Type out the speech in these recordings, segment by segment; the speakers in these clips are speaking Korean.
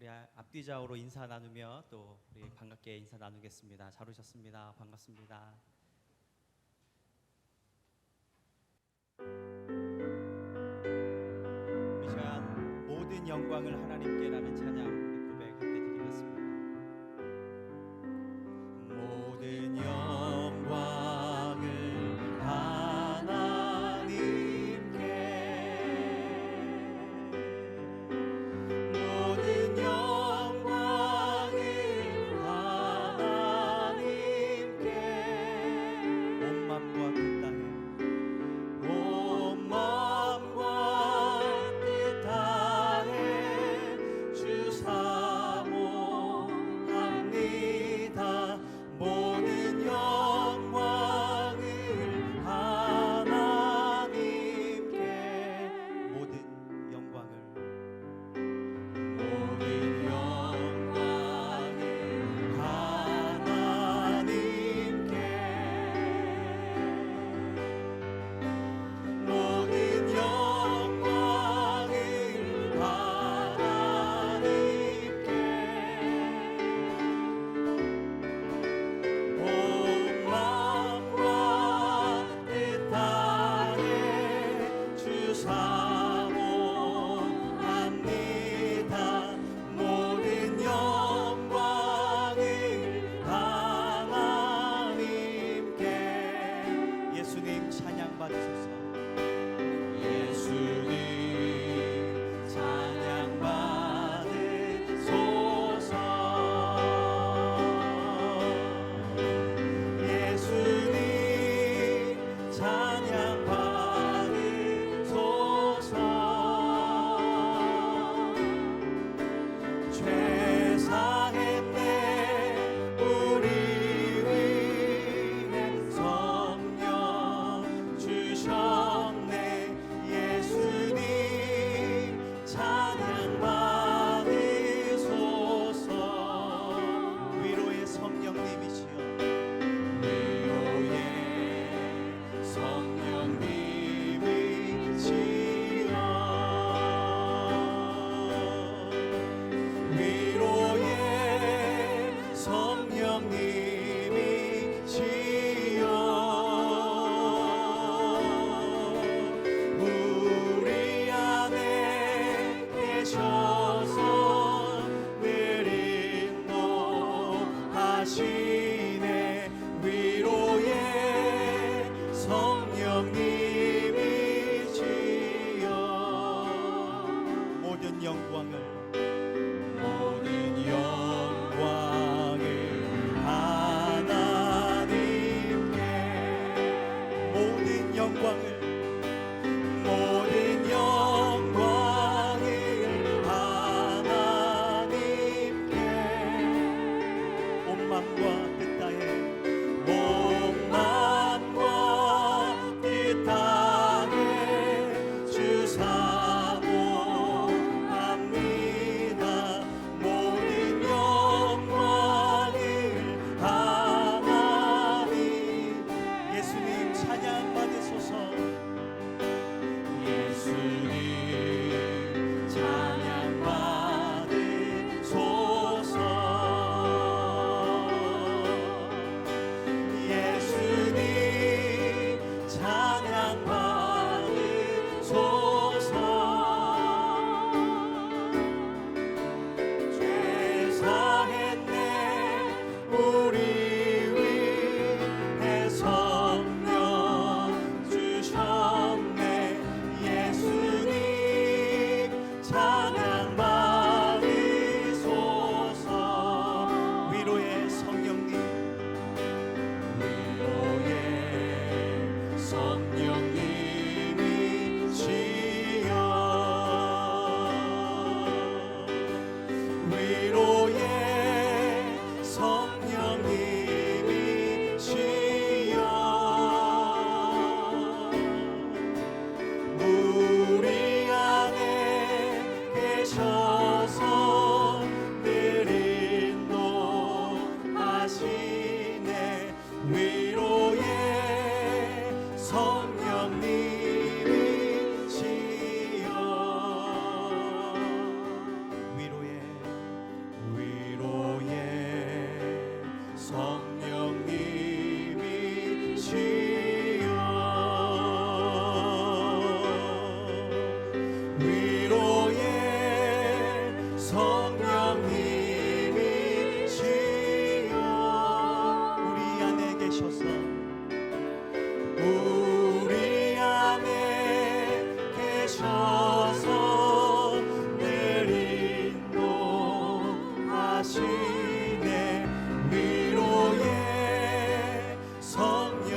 우리 앞뒤좌우로 인사 나누며 또 우리 반갑게 인사 나누겠습니다. 잘 오셨습니다. 반갑습니다. 우리 시간 모든 영광을 하나님께라는 찬양 우리 고백 함께 드리겠습니다. 모든 영광을 하나님께, 모든 영광을 하나님께, 온 맘과 뜻 다해, 온 맘과 뜻 다해 주 사모합니다. 모든 영광을 하나님께, 모든 영광을, 모든 영광을 하나님께, 모든 영광을 하나님께, 온 마음과 뜻 다해 주 사모합니다. 모든 영광을 하나님께. 예수님 찬양 받으소서. 예수님 찬양 받으소서. 예수님 찬양 받으소서. 죄 사했네 우리 위해 성령 주셔 우리 안에 계셔서 늘 인도하시네. 위로의 성령님이시여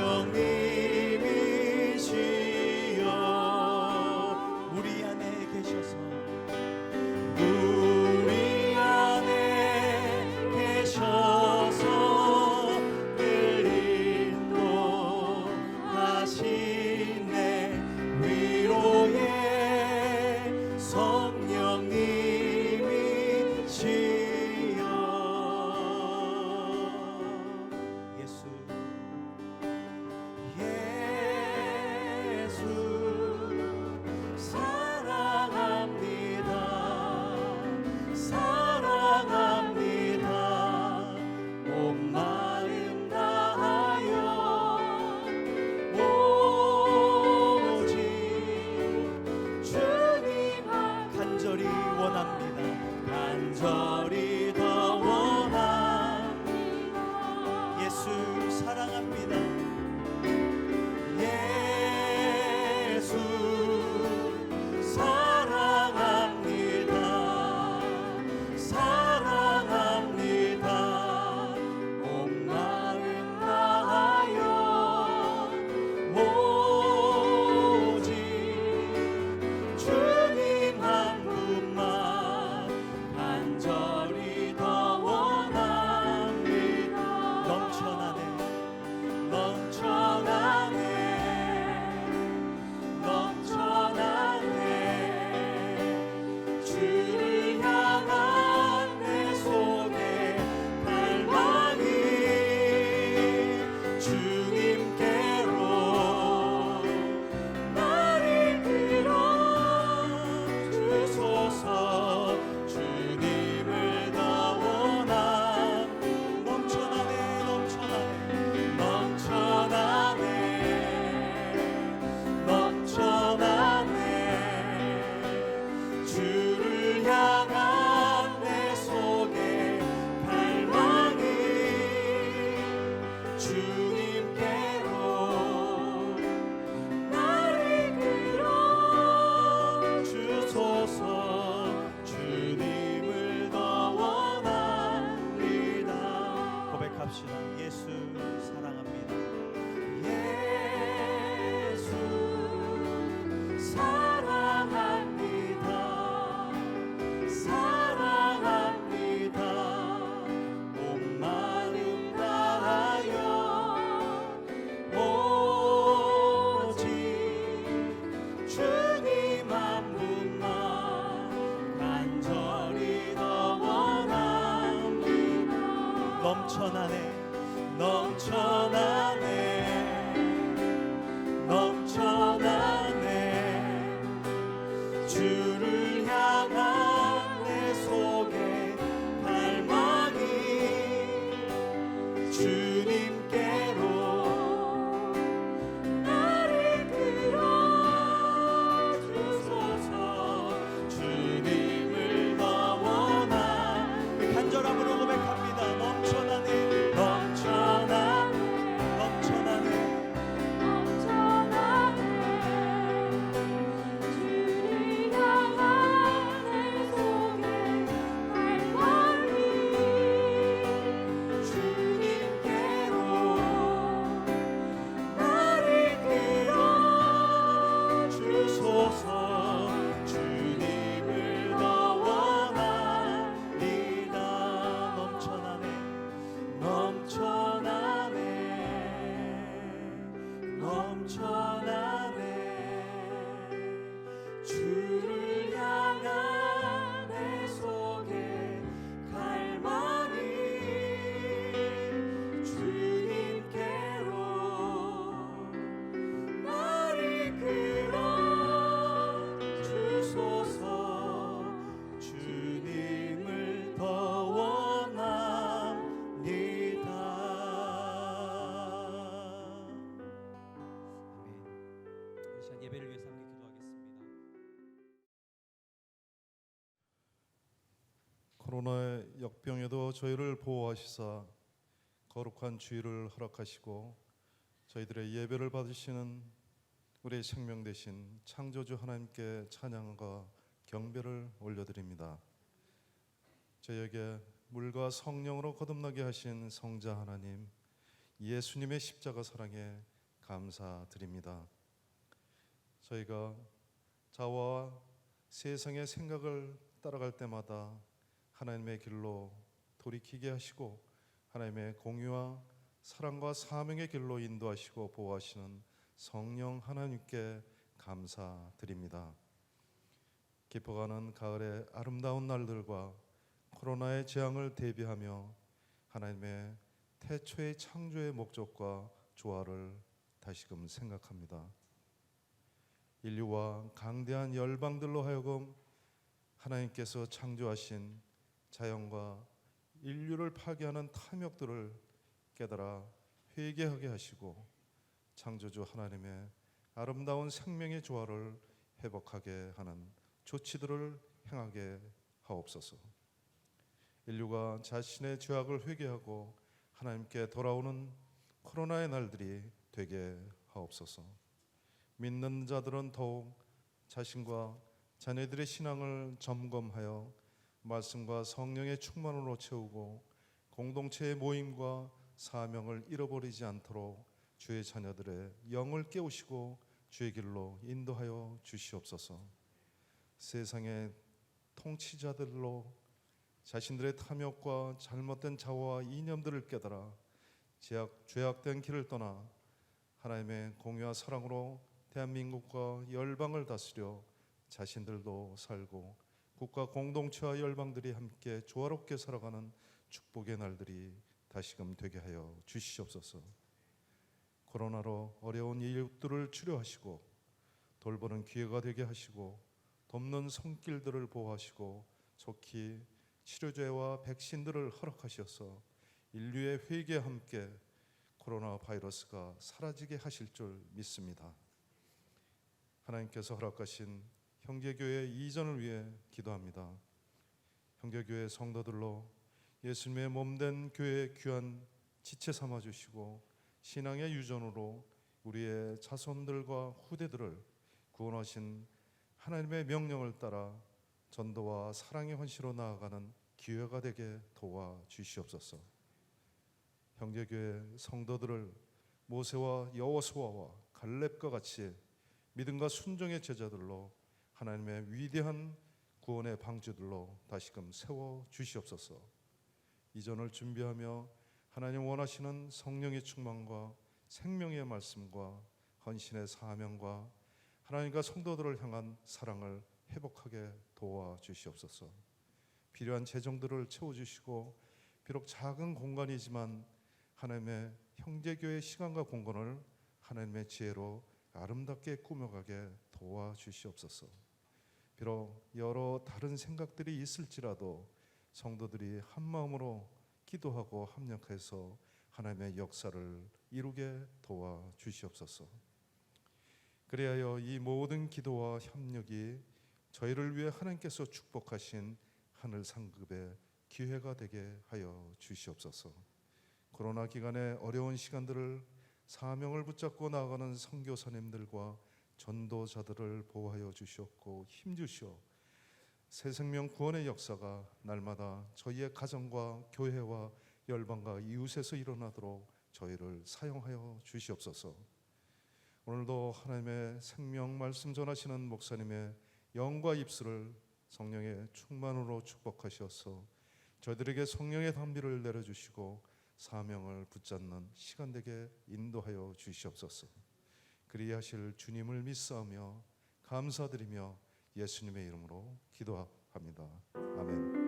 우리 안에 계셔서 우리 안에 계셔서 늘 인도하시네. 위로의 성령님이시여 예수 예수 사랑합니다. 사랑합니다. 온 마음 다하여 오직 주님 간절히 원합니다. 간절히 더 원합니다. 예수 사랑합니다. 예수 사랑합니다. 사랑합니다. 온 마음 다하여 오직 주님 한 분만 간절히 더 원합니다. 넘쳐나네 넘쳐나네 넘쳐나네. 주를 향한 내 속에 갈망이 주님께로 나를 끌어 주소서. 주님을 더 원함 넘쳐나네 넘쳐나네 넘쳐나네 넘쳐나네. 주를 향한 내 속에 갈망이 주님께로 나를 끌어 주소서. 주님을 더 원합니다. 고백합시다. 예수 사랑합니다. 예수 사랑합니다. 사랑합니다. 온 마음 다하여 오직 주님 한 분만 간절히 더 원합니다. 넘쳐나네 넘쳐나네 넘쳐나네. 주를 향한 내 속에 갈망이 주님께로 나를 끌어 주소서. 주님을 더 원함. 간절함으로 고백합니다. 넘쳐나네 넘쳐나네 넘쳐나네 넘쳐나네. 주를 향한 내 속에 갈망이 주님께로 나를 끌어 주소서. 주님을 더 원합니다. 넘쳐나네 넘쳐나네 넘쳐나네. 주를 향한 내 속에 갈망이 주님께로 나를 끌어 주소서. 주님을 더 원합니다. 아멘. 이 시간 예배를 위해서 함께 기도하겠습니다. 코로나의 역병에도 저희를 보호하시사 거룩한 주일을 허락하시고 저희들의 예배를 받으시는 우리의 생명 되신 창조주 하나님께 찬양과 경배를 올려드립니다. 저희에게 물과 성령으로 거듭나게 하신 성자 하나님, 예수님의 십자가 사랑에 감사드립니다. 저희가 자와 세상의 생각을 따라갈 때마다 하나님의 길로 돌이키게 하시고 하나님의 공의와 사랑과 사명의 길로 인도하시고 보호하시는 성령 하나님께 감사드립니다. 깊어가는 가을의 아름다운 날들과 코로나의 재앙을 대비하며 하나님의 태초의 창조의 목적과 조화를 다시금 생각합니다. 인류와 강대한 열방들로 하여금 하나님께서 창조하신 자연과 인류를 파괴하는 탐욕들을 깨달아 회개하게 하시고 창조주 하나님의 아름다운 생명의 조화를 회복하게 하는 조치들을 행하게 하옵소서. 인류가 자신의 죄악을 회개하고 하나님께 돌아오는 코로나의 날들이 되게 하옵소서. 믿는 자들은 더욱 자신과 자녀들의 신앙을 점검하여 말씀과 성령의 충만으로 채우고 공동체의 모임과 사명을 잃어버리지 않도록 주의 자녀들의 영을 깨우시고 주의 길로 인도하여 주시옵소서. 세상의 통치자들로 자신들의 탐욕과 잘못된 자화와 이념들을 깨달아 죄악된 길을 떠나 하나님의 공의와 사랑으로 대한민국과 열방을 다스려 자신들도 살고 국가 공동체와 열방들이 함께 조화롭게 살아가는 축복의 날들이 다시금 되게 하여 주시옵소서. 코로나로 어려운 이웃들을 치료하시고 돌보는 기회가 되게 하시고 돕는 손길들을 보호하시고 속히 치료제와 백신들을 허락하셔서 인류의 회개와 함께 코로나 바이러스가 사라지게 하실 줄 믿습니다. 하나님께서 허락하신 형제교회 이전을 위해 기도합니다. 형제교회 성도들로 예수님의 몸된 교회의 귀한 지체 삼아 주시고 신앙의 유전으로 우리의 자손들과 후대들을 구원하신 하나님의 명령을 따라 전도와 사랑의 헌신으로 나아가는 기회가 되게 도와 주시옵소서. 형제교회 성도들을 모세와 여호수아와 갈렙과 같이 믿음과 순종의 제자들로 하나님의 위대한 구원의 방주들로 다시금 세워 주시옵소서. 이전을 준비하며 하나님 원하시는 성령의 충만과 생명의 말씀과 헌신의 사명과 하나님과 성도들을 향한 사랑을 회복하게 도와 주시옵소서. 필요한 재정들을 채워주시고 비록 작은 공간이지만 하나님의 형제교회 시간과 공간을 하나님의 지혜로 아름답게 꾸며가게 도와 주시옵소서. 비록 여러 다른 생각들이 있을지라도 성도들이 한 마음으로 기도하고 합력해서 하나님의 역사를 이루게 도와 주시옵소서. 그리하여 이 모든 기도와 협력이 저희를 위해 하나님께서 축복하신 하늘 상급의 기회가 되게 하여 주시옵소서. 코로나 기간의 어려운 시간들을 사명을 붙잡고 나아가는 선교사님들과 전도자들을 보호하여 주시옵고 힘주시오 새 생명 구원의 역사가 날마다 저희의 가정과 교회와 열방과 이웃에서 일어나도록 저희를 사용하여 주시옵소서. 오늘도 하나님의 생명 말씀 전하시는 목사님의 영과 입술을 성령의 충만으로 축복하셔서 저희들에게 성령의 담비를 내려주시고 사명을 붙잡는 시간 되게 인도하여 주시옵소서. 그리하실 주님을 믿사오며 감사드리며 예수님의 이름으로 기도합니다. 아멘.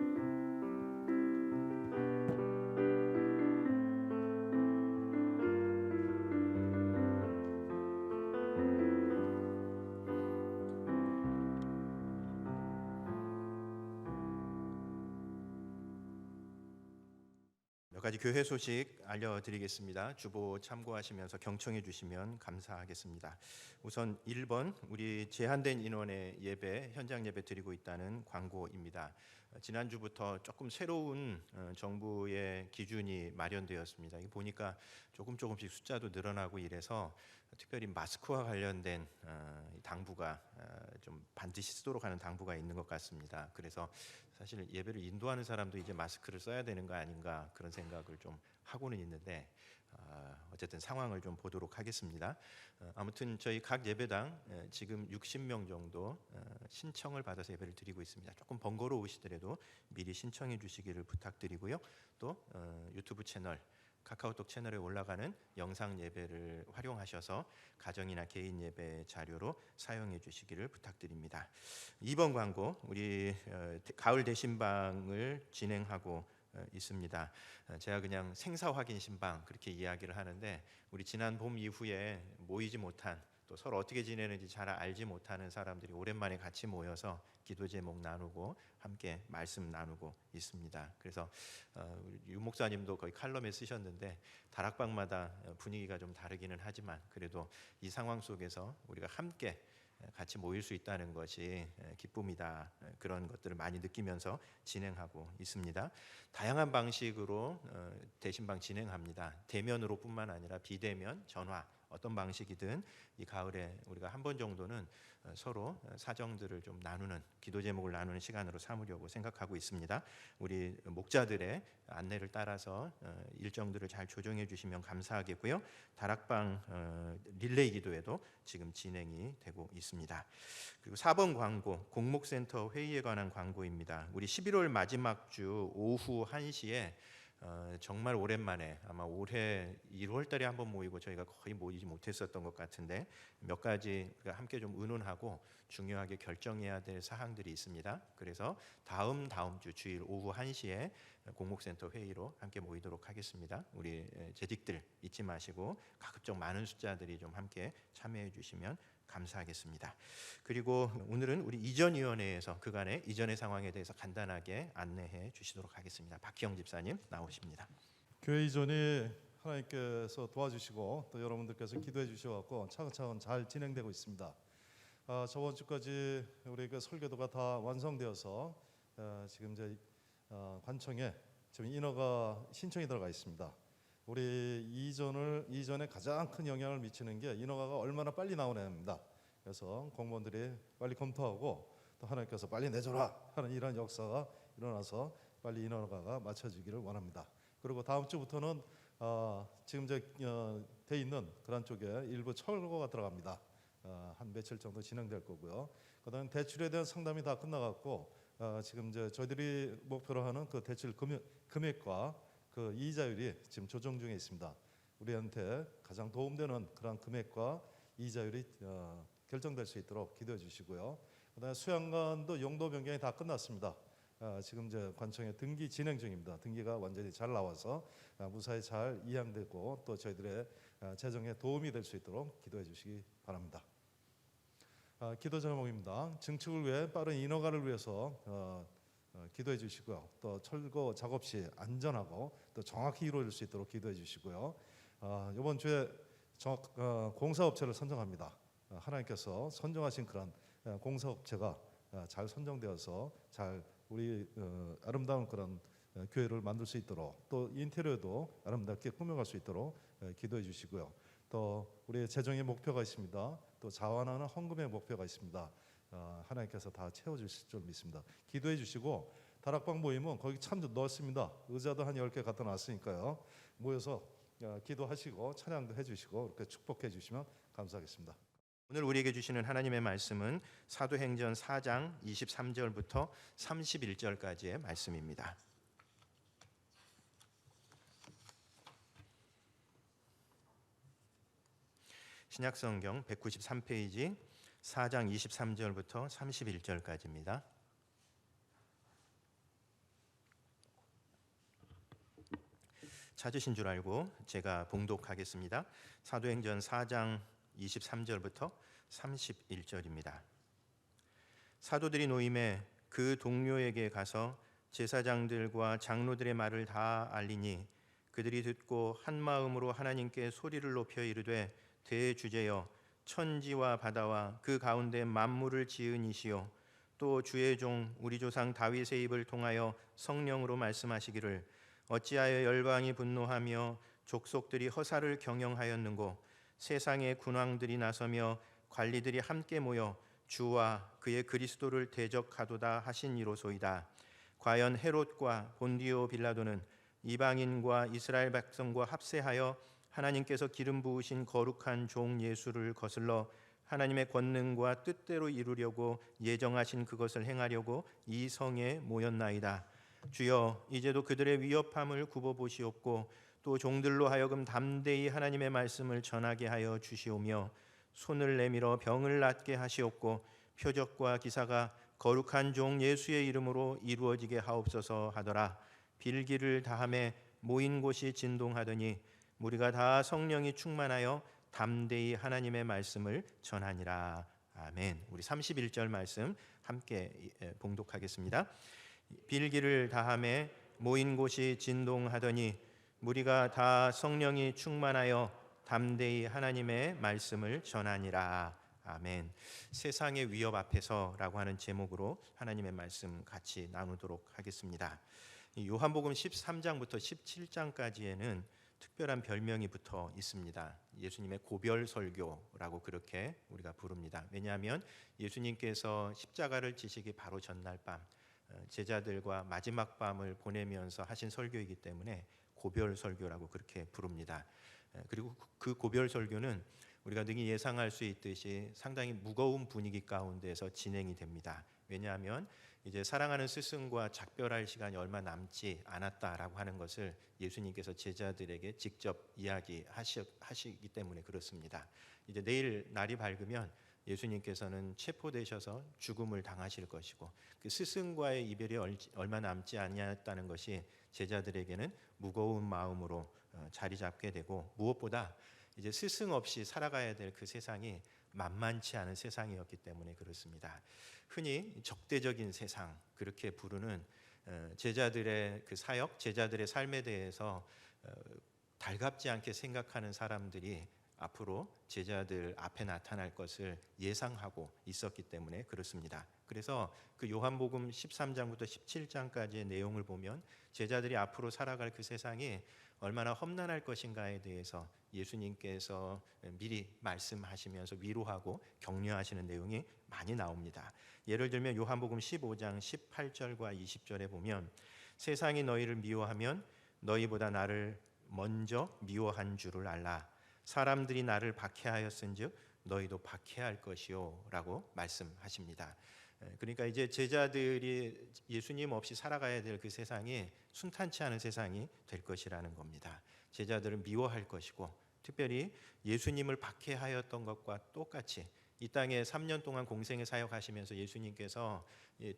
몇 가지 교회 소식 알려드리겠습니다. 주보 참고하시면서 경청해 주시면 감사하겠습니다. 우선 1번, 우리 제한된 인원의 예배, 현장 예배 드리고 있다는 광고입니다. 지난주부터 조금 새로운 정부의 기준이 마련되었습니다. 이거 보니까 조금씩 숫자도 늘어나고 이래서 특별히 마스크와 관련된 당부가 좀 반드시 쓰도록 하는 당부가 있는 것 같습니다. 그래서 사실 예배를 인도하는 사람도 이제 마스크를 써야 되는 거 아닌가 그런 생각을 좀 하고는 있는데 어쨌든 상황을 좀 보도록 하겠습니다. 아무튼 저희 각 예배당 지금 60명 정도 신청을 받아서 예배를 드리고 있습니다. 조금 번거로우시더라도 미리 신청해 주시기를 부탁드리고요. 또 유튜브 채널, 카카오톡 채널에 올라가는 영상 예배를 활용하셔서 가정이나 개인 예배 자료로 사용해 주시기를 부탁드립니다. 2번 광고, 우리 가을 대신방을 진행하고 있습니다. 제가 그냥 생사 확인 신방 그렇게 이야기를 하는데 우리 지난 봄 이후에 모이지 못한 또 서로 어떻게 지내는지 잘 알지 못하는 사람들이 오랜만에 같이 모여서 기도 제목 나누고 함께 말씀 나누고 있습니다. 그래서 유 목사님도 거의 칼럼에 쓰셨는데 다락방마다 분위기가 좀 다르기는 하지만 그래도 이 상황 속에서 우리가 함께 같이 모일 수 있다는 것이 기쁨이다. 그런 것들을 많이 느끼면서 진행하고 있습니다. 다양한 방식으로 대신방 진행합니다. 대면으로뿐만 아니라 비대면, 전화 어떤 방식이든 이 가을에 우리가 한 번 정도는 서로 사정들을 좀 나누는 기도 제목을 나누는 시간으로 삼으려고 생각하고 있습니다. 우리 목자들의 안내를 따라서 일정들을 잘 조정해 주시면 감사하겠고요. 다락방 릴레이 기도회도 지금 진행이 되고 있습니다. 그리고 4번 광고, 공목센터 회의에 관한 광고입니다. 우리 11월 마지막 주 오후 1시에 정말 오랜만에 아마 올해 1월 달에 한번 모이고 저희가 거의 모이지 못했었던 것 같은데 몇 가지 함께 좀 의논하고 중요하게 결정해야 될 사항들이 있습니다. 그래서 다음 주 주일 오후 1시에 공목센터 회의로 함께 모이도록 하겠습니다. 우리 재직들 잊지 마시고 가급적 많은 숫자들이 좀 함께 참여해 주시면 감사하겠습니다. 그리고 오늘은 우리 이전위원회에서 그간의 이전의 상황에 대해서 간단하게 안내해 주시도록 하겠습니다. 박희영 집사님 나오십니다. 교회 이전이 하나님께서 도와주시고 또 여러분들께서 기도해 주셔서 차근차근 잘 진행되고 있습니다. 저번 주까지 우리 그 설교도가 다 완성되어서 지금 이제 관청에 지금 인허가 신청이 들어가 있습니다. 우리 이전에 가장 큰 영향을 미치는 게 인허가가 얼마나 빨리 나오냐입니다. 그래서 공무원들이 빨리 검토하고 또 하나님께서 빨리 내줘라 하는 이런 역사가 일어나서 빨리 인허가가 맞춰지기를 원합니다. 그리고 다음 주부터는 지금 이제 돼 있는 그런 쪽에 일부 철거가 들어갑니다. 한 며칠 정도 진행될 거고요. 그다음 대출에 대한 상담이 다 끝나갔고 지금 이제 저희들이 목표로 하는 그 대출 금액과 그 이자율이 지금 조정 중에 있습니다. 우리한테 가장 도움되는 그런 금액과 이자율이 결정될 수 있도록 기도해 주시고요. 그다음에 수양관도 용도 변경이 다 끝났습니다. 지금 이제 관청에 등기 진행 중입니다. 등기가 완전히 잘 나와서 무사히 잘 이양되고 또 저희들의 재정에 도움이 될 수 있도록 기도해 주시기 바랍니다. 기도 제목입니다. 증축을 위해 빠른 인허가를 위해서 기도해 주시고요. 또 철거 작업 시 안전하고 또 정확히 이루어질 수 있도록 기도해 주시고요. 이번 주에 공사업체를 선정합니다. 하나님께서 선정하신 그런 공사업체가 잘 선정되어서 잘 우리 아름다운 그런 교회를 만들 수 있도록 또 인테리어도 아름답게 꾸며갈 수 있도록 기도해 주시고요. 또 우리의 재정의 목표가 있습니다. 또 자원하는 헌금의 목표가 있습니다. 하나님께서 다 채워주실 줄 믿습니다. 기도해 주시고 다락방 모임은 거기 참 넓습니다. 의자도 한 10개 갖다 놨으니까요. 모여서 기도하시고 찬양도 해주시고 이렇게 축복해 주시면 감사하겠습니다. 오늘 우리에게 주시는 하나님의 말씀은 사도행전 4장 23절부터 31절까지의 말씀입니다. 신약성경 193페이지 4장 23절부터 31절까지입니다. 찾으신 줄 알고 제가 봉독하겠습니다. 사도행전 4장 23절부터 31절입니다. 사도들이 노임에 그 동료에게 가서 제사장들과 장로들의 말을 다 알리니 그들이 듣고 한 마음으로 하나님께 소리를 높여 이르되 대주제여 천지와 바다와 그 가운데 만물을 지은 이시요 또 주의 종 우리 조상 다윗의 입을 통하여 성령으로 말씀하시기를 어찌하여 열방이 분노하며 족속들이 허사를 경영하였는고 세상의 군왕들이 나서며 관리들이 함께 모여 주와 그의 그리스도를 대적하도다 하시니로소이다. 과연 헤롯과 본디오 빌라도는 이방인과 이스라엘 백성과 합세하여 하나님께서 기름 부으신 거룩한 종 예수를 거슬러 하나님의 권능과 뜻대로 이루려고 예정하신 그것을 행하려고 이 성에 모였나이다. 주여 이제도 그들의 위협함을 굽어 보시옵고 또 종들로 하여금 담대히 하나님의 말씀을 전하게 하여 주시오며 손을 내밀어 병을 낫게 하시옵고 표적과 기사가 거룩한 종 예수의 이름으로 이루어지게 하옵소서 하더라. 빌기를 다함에 모인 곳이 진동하더니 무리가 다 성령이 충만하여 담대히 하나님의 말씀을 전하니라. 아멘. 우리 31절 말씀 함께 봉독하겠습니다. 빌기를 다함에 모인 곳이 진동하더니 무리가 다 성령이 충만하여 담대히 하나님의 말씀을 전하니라. 아멘. 세상의 위협 앞에서라고 하는 제목으로 하나님의 말씀 같이 나누도록 하겠습니다. 요한복음 13장부터 17장까지에는 특별한 별명이 붙어 있습니다. 예수님의 고별 설교라고 그렇게 우리가 부릅니다. 왜냐하면 예수님께서 십자가를 지시기 바로 전날 밤 제자들과 마지막 밤을 보내면서 하신 설교이기 때문에 고별 설교라고 그렇게 부릅니다. 그리고 그 고별 설교는 우리가 능히 예상할 수 있듯이 상당히 무거운 분위기 가운데서 진행이 됩니다. 왜냐하면 이제 사랑하는 스승과 작별할 시간이 얼마 남지 않았다라고 하는 것을 예수님께서 제자들에게 직접 이야기하시기 때문에 그렇습니다. 이제 내일 날이 밝으면 예수님께서는 체포되셔서 죽음을 당하실 것이고 그 스승과의 이별이 얼마 남지 않았다는 것이 제자들에게는 무거운 마음으로 자리 잡게 되고 무엇보다 이제 스승 없이 살아가야 될 그 세상이 만만치 않은 세상이었기 때문에 그렇습니다. 흔히 적대적인 세상 그렇게 부르는 제자들의 그 사역, 제자들의 삶에 대해서 달갑지 않게 생각하는 사람들이 앞으로 제자들 앞에 나타날 것을 예상하고 있었기 때문에 그렇습니다. 그래서 그 요한복음 13장부터 17장까지의 내용을 보면 제자들이 앞으로 살아갈 그 세상이 얼마나 험난할 것인가에 대해서 예수님께서 미리 말씀하시면서 위로하고 격려하시는 내용이 많이 나옵니다. 예를 들면 요한복음 15장 18절과 20절에 보면 세상이 너희를 미워하면 너희보다 나를 먼저 미워한 줄을 알라. 사람들이 나를 박해하였은즉 너희도 박해할 것이요 라고 말씀하십니다. 그러니까 이제 제자들이 예수님 없이 살아가야 될 그 세상이 순탄치 않은 세상이 될 것이라는 겁니다. 제자들을 미워할 것이고 특별히 예수님을 박해하였던 것과 똑같이 이 땅에 3년 동안 공생의 사역하시면서 예수님께서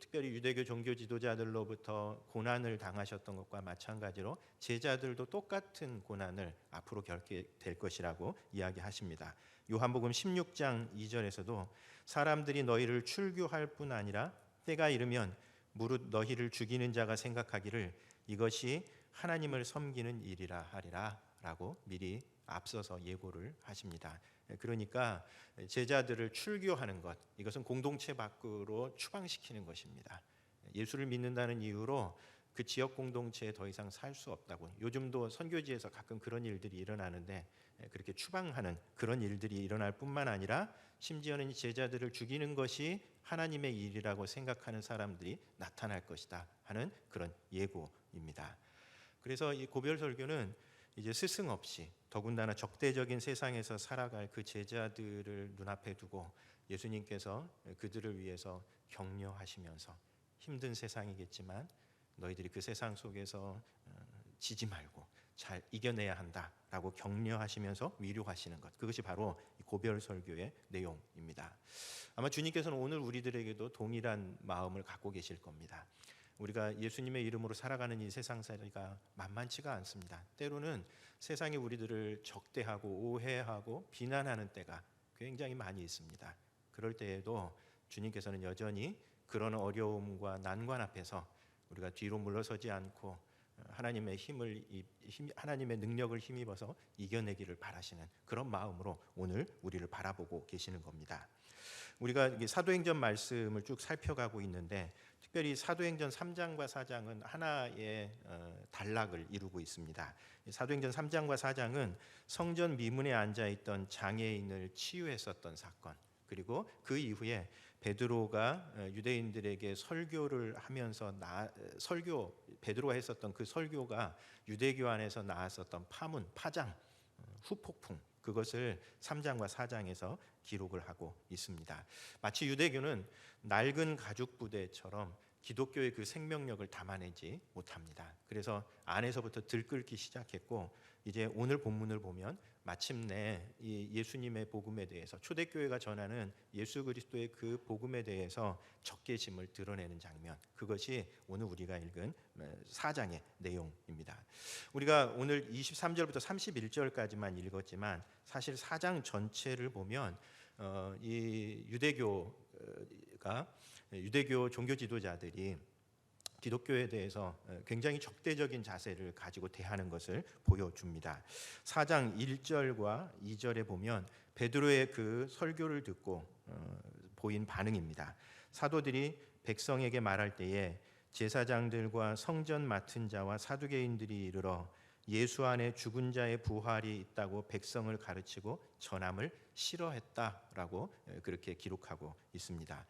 특별히 유대교 종교 지도자들로부터 고난을 당하셨던 것과 마찬가지로 제자들도 똑같은 고난을 앞으로 겪게 될 것이라고 이야기하십니다. 요한복음 16장 2절에서도 사람들이 너희를 출교할 뿐 아니라 때가 이르면 무릇 너희를 죽이는 자가 생각하기를 이것이 하나님을 섬기는 일이라 하리라 라고 미리 앞서서 예고를 하십니다. 그러니까 제자들을 출교하는 것 이것은 공동체 밖으로 추방시키는 것입니다. 예수를 믿는다는 이유로 그 지역 공동체에 더 이상 살 수 없다고 요즘도 선교지에서 가끔 그런 일들이 일어나는데 그렇게 추방하는 그런 일들이 일어날 뿐만 아니라 심지어는 제자들을 죽이는 것이 하나님의 일이라고 생각하는 사람들이 나타날 것이다 하는 그런 예고입니다. 그래서 이 고별 설교는 이제 스승 없이 더군다나 적대적인 세상에서 살아갈 그 제자들을 눈앞에 두고 예수님께서 그들을 위해서 격려하시면서 힘든 세상이겠지만 너희들이 그 세상 속에서 지지 말고 잘 이겨내야 한다라고 격려하시면서 위로하시는 것 그것이 바로 고별 설교의 내용입니다. 아마 주님께서는 오늘 우리들에게도 동일한 마음을 갖고 계실 겁니다. 우리가 예수님의 이름으로 살아가는 이 세상살이가 만만치가 않습니다. 때로는 세상이 우리들을 적대하고 오해하고 비난하는 때가 굉장히 많이 있습니다. 그럴 때에도 주님께서는 여전히 그런 어려움과 난관 앞에서 우리가 뒤로 물러서지 않고 하나님의 하나님의 능력을 힘입어서 이겨내기를 바라시는 그런 마음으로 오늘 우리를 바라보고 계시는 겁니다. 우리가 사도행전 말씀을 쭉 살펴가고 있는데 특별히 사도행전 3장과 4장은 하나의 단락을 이루고 있습니다. 사도행전 3장과 4장은 성전 미문에 앉아 있던 장애인을 치유했었던 사건, 그리고 그 이후에 베드로가 유대인들에게 설교를 하면서 베드로가 했었던 그 설교가 유대교 안에서 나왔었던 파문, 파장, 후폭풍, 그것을 3장과 4장에서 기록을 하고 있습니다. 마치 유대교는 낡은 가죽 부대처럼 기독교의 그 생명력을 담아내지 못합니다. 그래서 안에서부터 들끓기 시작했고, 이제 오늘 본문을 보면 마침내 이 예수님의 복음에 대해서, 초대교회가 전하는 예수 그리스도의 그 복음에 대해서 적개심을 드러내는 장면, 그것이 오늘 우리가 읽은 4장의 내용입니다. 우리가 오늘 23절부터 31절까지만 읽었지만 사실 4장 전체를 보면 이 유대교 종교 지도자들이 기독교에 대해서 굉장히 적대적인 자세를 가지고 대하는 것을 보여줍니다. 4장 1절과 2절에 보면 베드로의 그 설교를 듣고 보인 반응입니다. 사도들이 백성에게 말할 때에 제사장들과 성전 맡은 자와 사두개인들이 이르러 예수 안에 죽은 자의 부활이 있다고 백성을 가르치고 전함을 싫어했다라고 그렇게 기록하고 있습니다.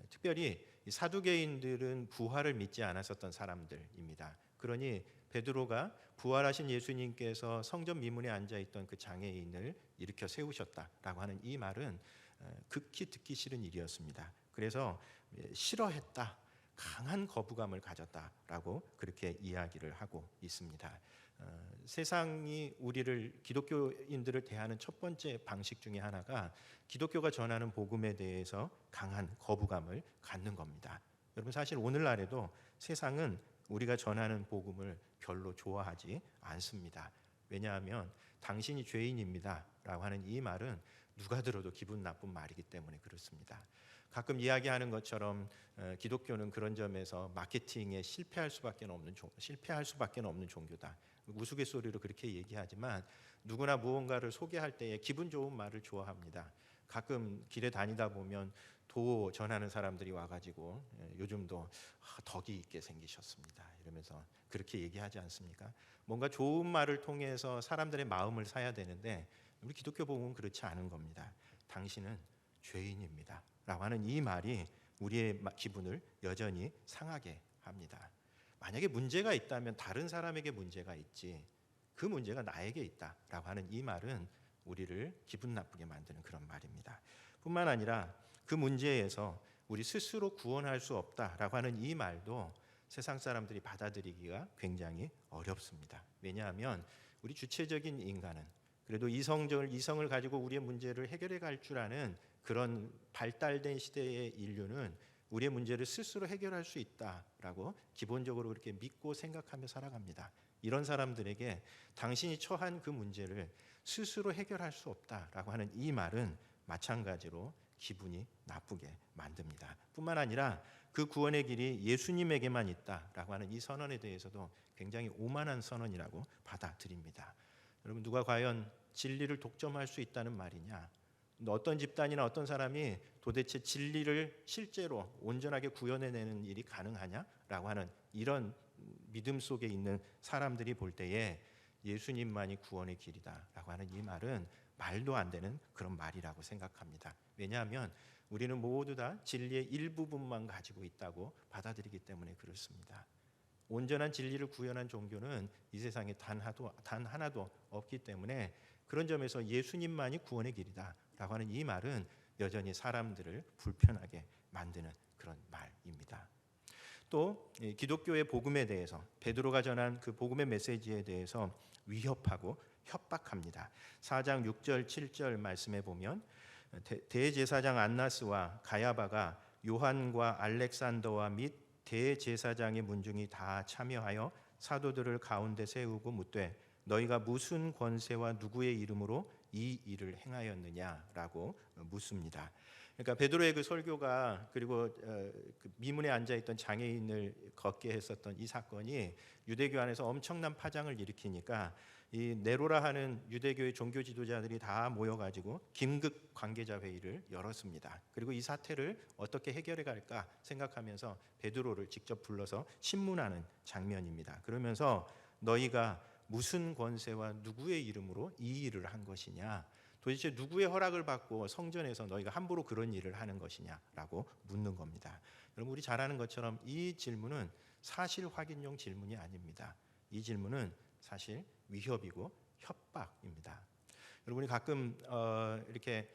특별히 사두개인들은 부활을 믿지 않았었던 사람들입니다. 그러니 베드로가 부활하신 예수님께서 성전 미문에 앉아 있던 그 장애인을 일으켜 세우셨다라고 하는 이 말은 극히 듣기 싫은 일이었습니다. 그래서 싫어했다, 강한 거부감을 가졌다라고 그렇게 이야기를 하고 있습니다. 세상이 우리를, 기독교인들을 대하는 첫 번째 방식 중에 하나가 기독교가 전하는 복음에 대해서 강한 거부감을 갖는 겁니다. 여러분, 사실 오늘날에도 세상은 우리가 전하는 복음을 별로 좋아하지 않습니다. 왜냐하면 당신이 죄인입니다 라고 하는 이 말은 누가 들어도 기분 나쁜 말이기 때문에 그렇습니다. 가끔 이야기하는 것처럼 기독교는 그런 점에서 마케팅에 실패할 수밖에 없는 종교다. 우스갯소리로 그렇게 얘기하지만 누구나 무언가를 소개할 때에 기분 좋은 말을 좋아합니다. 가끔 길에 다니다 보면 도 전하는 사람들이 와가지고 요즘도 덕이 있게 생기셨습니다 이러면서 그렇게 얘기하지 않습니까? 뭔가 좋은 말을 통해서 사람들의 마음을 사야 되는데 우리 기독교 복음은 그렇지 않은 겁니다. 당신은 죄인입니다 라고 하는 이 말이 우리의 기분을 여전히 상하게 합니다. 만약에 문제가 있다면 다른 사람에게 문제가 있지, 그 문제가 나에게 있다라고 하는 이 말은 우리를 기분 나쁘게 만드는 그런 말입니다. 뿐만 아니라 그 문제에서 우리 스스로 구원할 수 없다라고 하는 이 말도 세상 사람들이 받아들이기가 굉장히 어렵습니다. 왜냐하면 우리 주체적인 인간은 그래도 이성을 가지고 우리의 문제를 해결해 갈 줄 아는 그런 발달된 시대의 인류는 우리의 문제를 스스로 해결할 수 있다라고 기본적으로 그렇게 믿고 생각하며 살아갑니다. 이런 사람들에게 당신이 처한 그 문제를 스스로 해결할 수 없다라고 하는 이 말은 마찬가지로 기분이 나쁘게 만듭니다. 뿐만 아니라 그 구원의 길이 예수님에게만 있다라고 하는 이 선언에 대해서도 굉장히 오만한 선언이라고 받아들입니다. 여러분, 누가 과연 진리를 독점할 수 있다는 말이냐? 어떤 집단이나 어떤 사람이 도대체 진리를 실제로 온전하게 구현해내는 일이 가능하냐라고 하는 이런 믿음 속에 있는 사람들이 볼 때에 예수님만이 구원의 길이다라고 하는 이 말은 말도 안 되는 그런 말이라고 생각합니다. 왜냐하면 우리는 모두 다 진리의 일부분만 가지고 있다고 받아들이기 때문에 그렇습니다. 온전한 진리를 구현한 종교는 이 세상에 단 하나도 없기 때문에 그런 점에서 예수님만이 구원의 길이다라고 하는 이 말은 여전히 사람들을 불편하게 만드는 그런 말입니다. 또 기독교의 복음에 대해서, 베드로가 전한 그 복음의 메시지에 대해서 위협하고 협박합니다. 4장 6절 7절 말씀에 보면 대제사장 안나스와 가야바가 요한과 알렉산더와 및 대제사장의 문중이 다 참여하여 사도들을 가운데 세우고 묻되 너희가 무슨 권세와 누구의 이름으로 이 일을 행하였느냐라고 묻습니다. 그러니까 베드로의 그 설교가 그리고 그 미문에 앉아 있던 장애인을 걷게 했었던 이 사건이 유대교 안에서 엄청난 파장을 일으키니까 이 네로라 하는 유대교의 종교 지도자들이 다 모여가지고 긴급 관계자 회의를 열었습니다. 그리고 이 사태를 어떻게 해결해 갈까 생각하면서 베드로를 직접 불러서 신문하는 장면입니다. 그러면서 너희가 무슨 권세와 누구의 이름으로 이 일을 한 것이냐, 도대체 누구의 허락을 받고 성전에서 너희가 함부로 그런 일을 하는 것이냐라고 묻는 겁니다. 여러분, 우리 잘 아는 것처럼 이 질문은 사실 확인용 질문이 아닙니다. 이 질문은 사실 위협이고 협박입니다. 여러분이 가끔 이렇게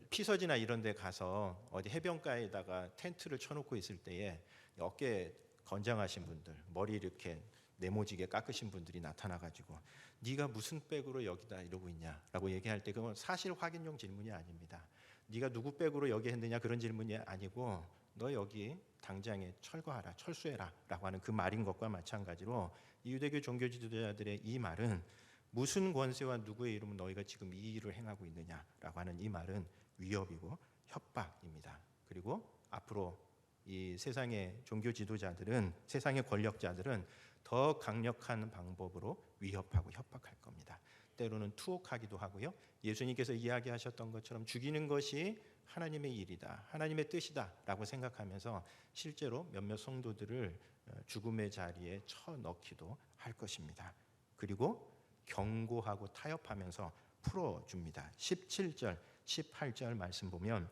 피서지나 이런 데 가서 어디 해변가에다가 텐트를 쳐놓고 있을 때에 어깨 건장하신 분들, 머리 이렇게 네모지게 깎으신 분들이 나타나가지고 네가 무슨 백으로 여기다 이러고 있냐라고 얘기할 때 그건 사실 확인용 질문이 아닙니다. 네가 누구 백으로 여기 했느냐 그런 질문이 아니고 너 여기 당장에 철거하라, 철수해라 라고 하는 그 말인 것과 마찬가지로 이 유대교 종교 지도자들의 이 말은 무슨 권세와 누구의 이름으로 너희가 지금 이 일을 행하고 있느냐라고 하는 이 말은 위협이고 협박입니다. 그리고 앞으로 이 세상의 종교 지도자들은, 세상의 권력자들은 더 강력한 방법으로 위협하고 협박할 겁니다. 때로는 투옥하기도 하고요. 예수님께서 이야기하셨던 것처럼 죽이는 것이 하나님의 일이다, 하나님의 뜻이다 라고 생각하면서 실제로 몇몇 성도들을 죽음의 자리에 쳐넣기도 할 것입니다. 그리고 경고하고 타협하면서 풀어줍니다. 17절, 18절 말씀 보면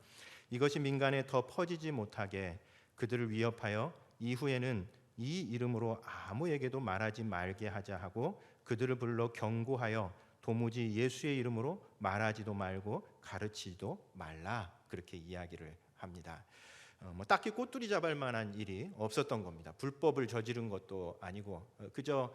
이것이 민간에 더 퍼지지 못하게 그들을 위협하여 이후에는 이 이름으로 아무에게도 말하지 말게 하자 하고 그들을 불러 경고하여 도무지 예수의 이름으로 말하지도 말고 가르치지도 말라, 그렇게 이야기를 합니다. 딱히 꼬투리 잡을 만한 일이 없었던 겁니다. 불법을 저지른 것도 아니고 그저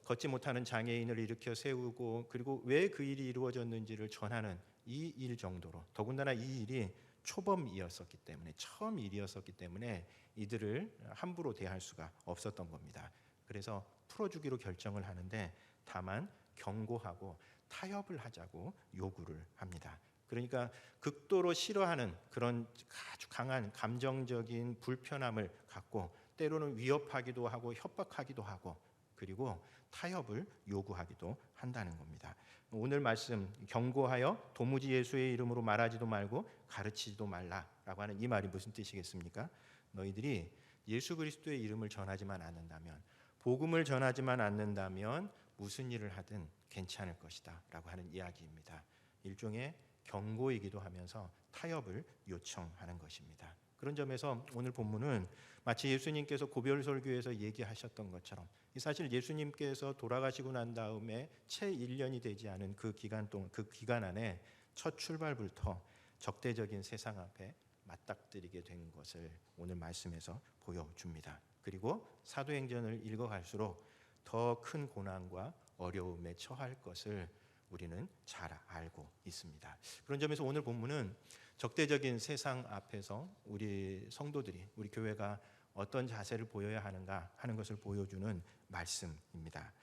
걷지 못하는 장애인을 일으켜 세우고 그리고 왜 그 일이 이루어졌는지를 전하는 이 일 정도로, 더군다나 이 일이 초범이었었기 때문에, 처음 일이었었기 때문에 이들을 함부로 대할 수가 없었던 겁니다. 그래서 풀어주기로 결정을 하는데 다만 경고하고 타협을 하자고 요구를 합니다. 그러니까 극도로 싫어하는 그런 아주 강한 감정적인 불편함을 갖고 때로는 위협하기도 하고 협박하기도 하고 그리고 타협을 요구하기도 한다는 겁니다. 오늘 말씀 경고하여 도무지 예수의 이름으로 말하지도 말고 가르치지도 말라라고 하는 이 말이 무슨 뜻이겠습니까? 너희들이 예수 그리스도의 이름을 전하지만 않는다면, 복음을 전하지만 않는다면 무슨 일을 하든 괜찮을 것이다 라고 하는 이야기입니다. 일종의 경고이기도 하면서 타협을 요청하는 것입니다. 그런 점에서 오늘 본문은 마치 예수님께서 고별설교에서 얘기하셨던 것처럼 사실 예수님께서 돌아가시고 난 다음에 채 1년이 되지 않은 그 기간 동안, 그 기간 안에 첫 출발부터 적대적인 세상 앞에 맞닥뜨리게 된 것을 오늘 말씀에서 보여줍니다. 그리고 사도행전을 읽어갈수록 더 큰 고난과 어려움에 처할 것을 우리는 잘 알고 있습니다. 그런 점에서 오늘 본문은 적대적인 세상 앞에서 우리 성도들이, 우리 교회가 어떤 자세를 보여야 하는가 하는 것을 보여주는 말씀입니다.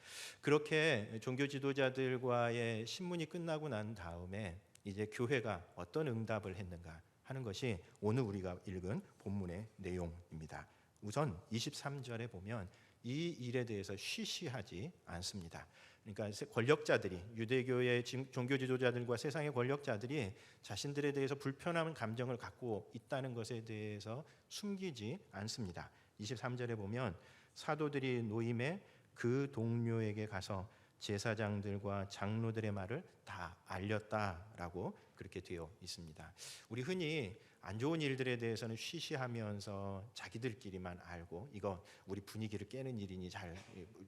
그렇게 종교 지도자들과의 신문이 끝나고 난 다음에 이제 교회가 어떤 응답을 했는가 하는 것이 오늘 우리가 읽은 본문의 내용입니다. 우선 23절에 보면 이 일에 대해서 쉬쉬하지 않습니다. 그러니까 권력자들이, 유대교의 종교 지도자들과 세상의 권력자들이 자신들에 대해서 불편한 감정을 갖고 있다는 것에 대해서 숨기지 않습니다. 23절에 보면 사도들이 노임에 그 동료에게 가서 제사장들과 장로들의 말을 다 알렸다라고 그렇게 되어 있습니다. 우리 흔히 안 좋은 일들에 대해서는 쉬쉬하면서 자기들끼리만 알고 이거 우리 분위기를 깨는 일이니 잘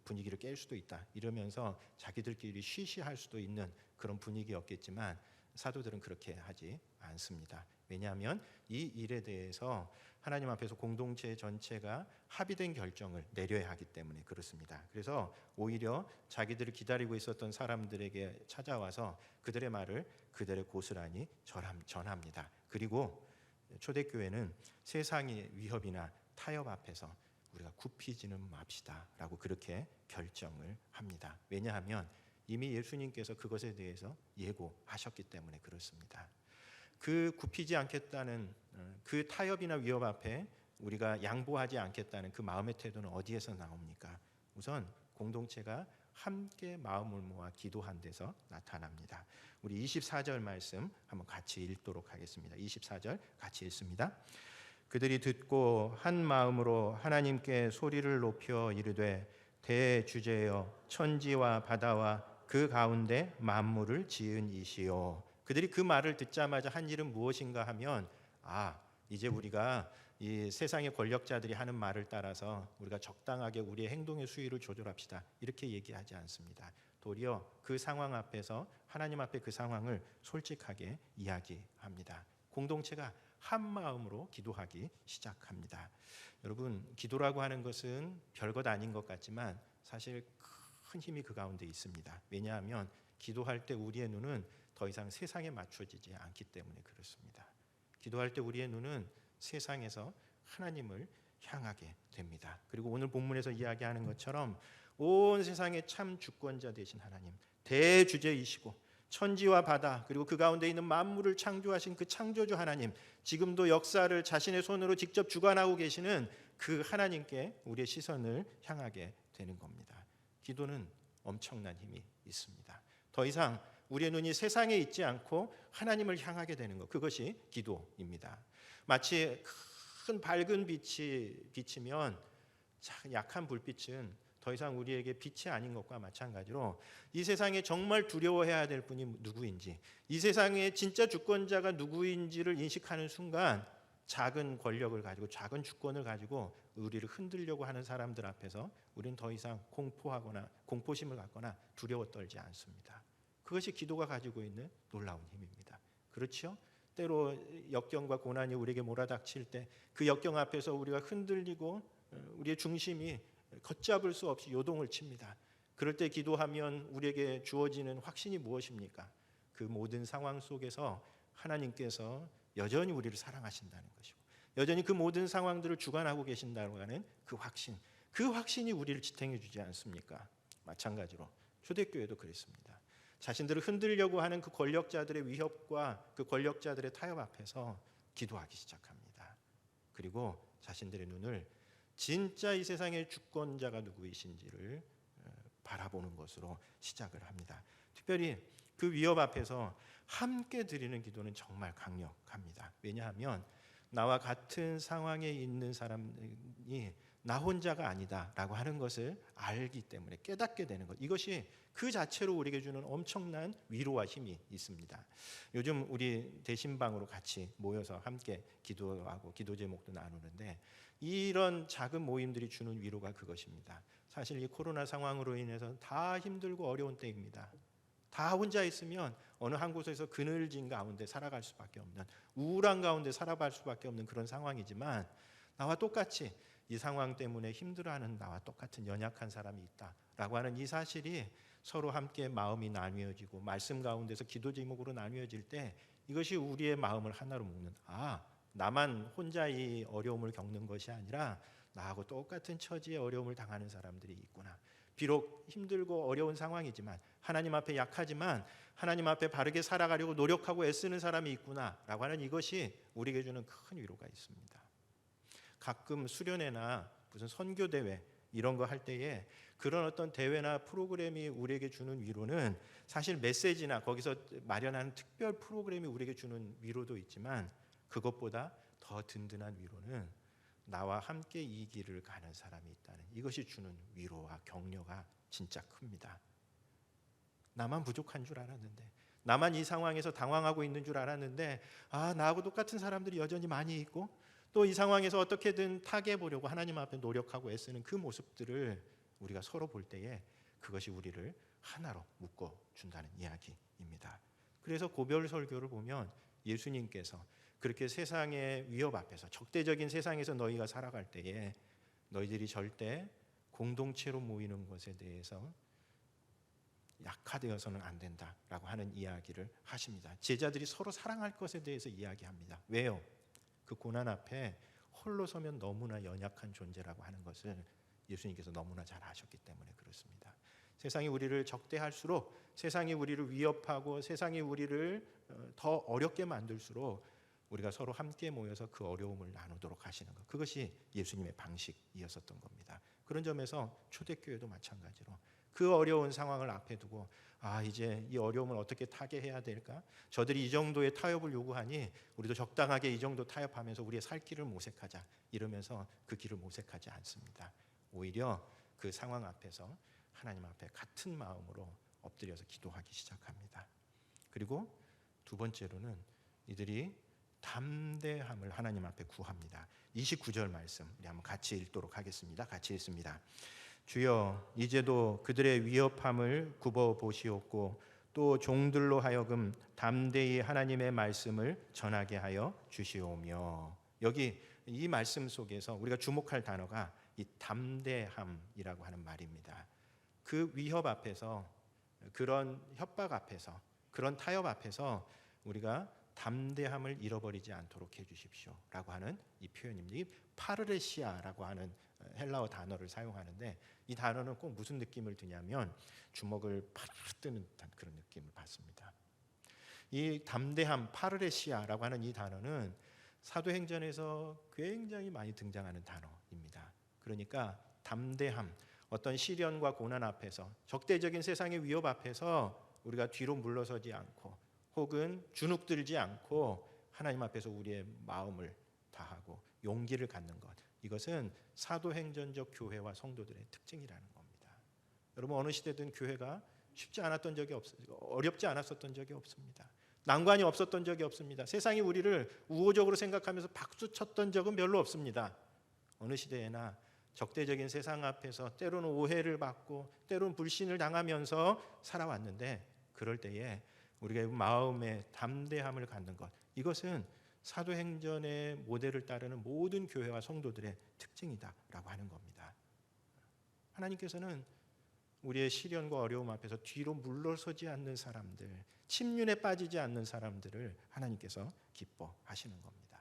분위기를 깰 수도 있다 이러면서 자기들끼리 쉬쉬할 수도 있는 그런 분위기였겠지만 사도들은 그렇게 하지 않습니다. 왜냐하면 이 일에 대해서 하나님 앞에서 공동체 전체가 합의된 결정을 내려야 하기 때문에 그렇습니다. 그래서 오히려 자기들을 기다리고 있었던 사람들에게 찾아와서 그들의 말을 그들의 고스란히 전합니다. 그리고 초대교회는 세상의 위협이나 타협 앞에서 우리가 굽히지는 맙시다라고 그렇게 결정을 합니다. 왜냐하면 이미 예수님께서 그것에 대해서 예고하셨기 때문에 그렇습니다. 그 굽히지 않겠다는 그 타협이나 위협 앞에 우리가 양보하지 않겠다는 그 마음의 태도는 어디에서 나옵니까? 우선 공동체가 함께 마음을 모아 기도한 데서 나타납니다. 우리 24절 말씀 한번 같이 읽도록 하겠습니다. 24절 같이 읽습니다. 그들이 듣고 한 마음으로 하나님께 소리를 높여 이르되 대주제여 천지와 바다와 그 가운데 만물을 지은 이시요. 그들이 그 말을 듣자마자 한 일은 무엇인가 하면 이제 우리가 이 세상의 권력자들이 하는 말을 따라서 우리가 적당하게 우리의 행동의 수위를 조절합시다. 이렇게 얘기하지 않습니다. 도리어 그 상황 앞에서 하나님 앞에 그 상황을 솔직하게 이야기합니다. 공동체가 한 마음으로 기도하기 시작합니다. 여러분, 기도라고 하는 것은 별것 아닌 것 같지만 사실 큰 힘이 그 가운데 있습니다. 왜냐하면 기도할 때 우리의 눈은 더 이상 세상에 맞춰지지 않기 때문에 그렇습니다. 기도할 때 우리의 눈은 세상에서 하나님을 향하게 됩니다. 그리고 오늘 본문에서 이야기하는 것처럼 온 세상의 참 주권자 되신 하나님, 대주제이시고 천지와 바다 그리고 그 가운데 있는 만물을 창조하신 그 창조주 하나님, 지금도 역사를 자신의 손으로 직접 주관하고 계시는 그 하나님께 우리의 시선을 향하게 되는 겁니다. 기도는 엄청난 힘이 있습니다. 더 이상 우리의 눈이 세상에 있지 않고 하나님을 향하게 되는 것, 그것이 기도입니다. 마치 큰 밝은 빛이 비치면 약한 불빛은 더 이상 우리에게 빛이 아닌 것과 마찬가지로 이 세상에 정말 두려워해야 될 분이 누구인지, 이 세상의 진짜 주권자가 누구인지를 인식하는 순간 작은 권력을 가지고 작은 주권을 가지고 우리를 흔들려고 하는 사람들 앞에서 우리는 더 이상 공포하거나 공포심을 갖거나 두려워 떨지 않습니다. 그것이 기도가 가지고 있는 놀라운 힘입니다. 그렇죠? 때로 역경과 고난이 우리에게 몰아닥칠 때 그 역경 앞에서 우리가 흔들리고 우리의 중심이 걷잡을 수 없이 요동을 칩니다. 그럴 때 기도하면 우리에게 주어지는 확신이 무엇입니까? 그 모든 상황 속에서 하나님께서 여전히 우리를 사랑하신다는 것이고 여전히 그 모든 상황들을 주관하고 계신다고 하는 그 확신이 우리를 지탱해 주지 않습니까? 마찬가지로 초대교회도 그랬습니다. 자신들을 흔들려고 하는 그 권력자들의 위협과 그 권력자들의 타협 앞에서 기도하기 시작합니다. 그리고 자신들의 눈을 진짜 이 세상의 주권자가 누구이신지를 바라보는 것으로 시작을 합니다. 특별히 그 위협 앞에서 함께 드리는 기도는 정말 강력합니다. 왜냐하면 나와 같은 상황에 있는 사람이 나 혼자가 아니다라고 하는 것을 알기 때문에 깨닫게 되는 것, 이것이 그 자체로 우리에게 주는 엄청난 위로와 힘이 있습니다. 요즘 우리 대신방으로 같이 모여서 함께 기도하고 기도 제목도 나누는데 이런 작은 모임들이 주는 위로가 그것입니다. 사실 이 코로나 상황으로 인해서 다 힘들고 어려운 때입니다. 다 혼자 있으면 어느 한 곳에서 그늘진 가운데 살아갈 수밖에 없는, 우울한 가운데 살아갈 수밖에 없는 그런 상황이지만 나와 똑같이 이 상황 때문에 힘들어하는 나와 똑같은 연약한 사람이 있다라고 하는 이 사실이 서로 함께 마음이 나뉘어지고 말씀 가운데서 기도 제목으로 나뉘어질 때 이것이 우리의 마음을 하나로 묶는, 나만 혼자 이 어려움을 겪는 것이 아니라 나하고 똑같은 처지의 어려움을 당하는 사람들이 있구나. 비록 힘들고 어려운 상황이지만 하나님 앞에 약하지만 하나님 앞에 바르게 살아가려고 노력하고 애쓰는 사람이 있구나라고 하는 이것이 우리에게 주는 큰 위로가 있습니다. 가끔 수련회나 무슨 선교 대회 이런 거 할 때에 그런 어떤 대회나 프로그램이 우리에게 주는 위로는 사실 메시지나 거기서 마련하는 특별 프로그램이 우리에게 주는 위로도 있지만 그것보다 더 든든한 위로는 나와 함께 이 길을 가는 사람이 있다는 이것이 주는 위로와 격려가 진짜 큽니다. 나만 부족한 줄 알았는데, 나만 이 상황에서 당황하고 있는 줄 알았는데 나하고 똑같은 사람들이 여전히 많이 있고 또 이 상황에서 어떻게든 타개해 보려고 하나님 앞에 노력하고 애쓰는 그 모습들을 우리가 서로 볼 때에 그것이 우리를 하나로 묶어준다는 이야기입니다. 그래서 고별 설교를 보면 예수님께서 그렇게 세상의 위협 앞에서 적대적인 세상에서 너희가 살아갈 때에 너희들이 절대 공동체로 모이는 것에 대해서 약화되어서는 안 된다라고 하는 이야기를 하십니다. 제자들이 서로 사랑할 것에 대해서 이야기합니다. 왜요? 그 고난 앞에 홀로 서면 너무나 연약한 존재라고 하는 것을 예수님께서 너무나 잘 아셨기 때문에 그렇습니다. 세상이 우리를 적대할수록, 세상이 우리를 위협하고 세상이 우리를 더 어렵게 만들수록 우리가 서로 함께 모여서 그 어려움을 나누도록 하시는 것, 그것이 예수님의 방식이었었던 겁니다. 그런 점에서 초대교회도 마찬가지로 그 어려운 상황을 앞에 두고 이제 이 어려움을 어떻게 타개해야 될까? 저들이 이 정도의 타협을 요구하니 우리도 적당하게 이 정도 타협하면서 우리의 살 길을 모색하자, 이러면서 그 길을 모색하지 않습니다. 오히려 그 상황 앞에서 하나님 앞에 같은 마음으로 엎드려서 기도하기 시작합니다. 그리고 두 번째로는 이들이 담대함을 하나님 앞에 구합니다. 29절 말씀 우리 한번 같이 읽도록 하겠습니다. 같이 읽습니다. 주여, 이제도 그들의 위협함을 굽어 보시옵고 또 종들로 하여금 담대히 하나님의 말씀을 전하게 하여 주시오며. 여기 이 말씀 속에서 우리가 주목할 단어가 이 담대함이라고 하는 말입니다. 그 위협 앞에서, 그런 협박 앞에서, 그런 타협 앞에서 우리가 담대함을 잃어버리지 않도록 해주십시오라고 하는 이 표현입니다. 이 파르레시아라고 하는 헬라어 단어를 사용하는데, 이 단어는 꼭 무슨 느낌을 드냐면 주먹을 파르르 뜨는 듯한 그런 느낌을 받습니다. 이 담대함, 파르레시아라고 하는 이 단어는 사도행전에서 굉장히 많이 등장하는 단어입니다. 그러니까 담대함, 어떤 시련과 고난 앞에서, 적대적인 세상의 위협 앞에서 우리가 뒤로 물러서지 않고 혹은 주눅들지 않고 하나님 앞에서 우리의 마음을 다하고 용기를 갖는 것, 이것은 사도행전적 교회와 성도들의 특징이라는 겁니다. 여러분, 어느 시대든 교회가 쉽지 않았던 적이 어렵지 않았었던 적이 없습니다. 난관이 없었던 적이 없습니다. 세상이 우리를 우호적으로 생각하면서 박수 쳤던 적은 별로 없습니다. 어느 시대에나 적대적인 세상 앞에서 때로는 오해를 받고 때로는 불신을 당하면서 살아왔는데, 그럴 때에 우리가 마음의 담대함을 갖는 것, 이것은 사도행전의 모델을 따르는 모든 교회와 성도들의 특징이다라고 하는 겁니다. 하나님께서는 우리의 시련과 어려움 앞에서 뒤로 물러서지 않는 사람들, 침륜에 빠지지 않는 사람들을 하나님께서 기뻐하시는 겁니다.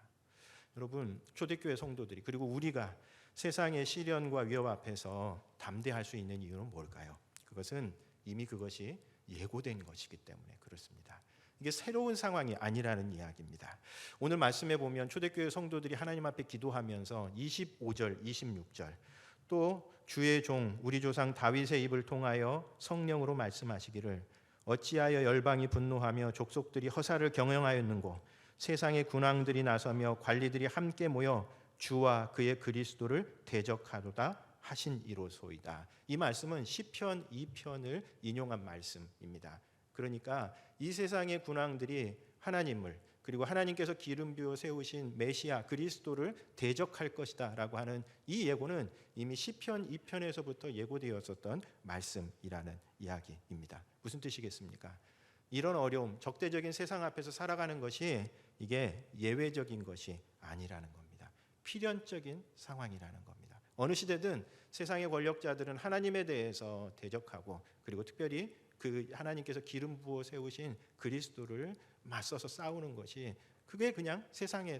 여러분, 초대교회 성도들이, 그리고 우리가 세상의 시련과 위협 앞에서 담대할 수 있는 이유는 뭘까요? 그것은 이미 그것이 예고된 것이기 때문에 그렇습니다. 이게 새로운 상황이 아니라는 이야기입니다. 오늘 말씀에 보면 초대교회 성도들이 하나님 앞에 기도하면서 25절, 26절, 또 주의 종 우리 조상 다윗의 입을 통하여 성령으로 말씀하시기를 어찌하여 열방이 분노하며 족속들이 허사를 경영하였는고 세상의 군왕들이 나서며 관리들이 함께 모여 주와 그의 그리스도를 대적하도다 하신 이로소이다. 이 말씀은 시편 2편을 인용한 말씀입니다. 그러니까 이 세상의 군왕들이 하나님을, 그리고 하나님께서 기름 부어 세우신 메시아 그리스도를 대적할 것이다 라고 하는 이 예고는 이미 시편 2편에서부터 예고되었었던 말씀이라는 이야기입니다. 무슨 뜻이겠습니까? 이런 어려움, 적대적인 세상 앞에서 살아가는 것이 이게 예외적인 것이 아니라는 겁니다. 필연적인 상황이라는 겁니다. 어느 시대든 세상의 권력자들은 하나님에 대해서 대적하고, 그리고 특별히 그 하나님께서 기름 부어 세우신 그리스도를 맞서서 싸우는 것이, 그게 그냥 세상의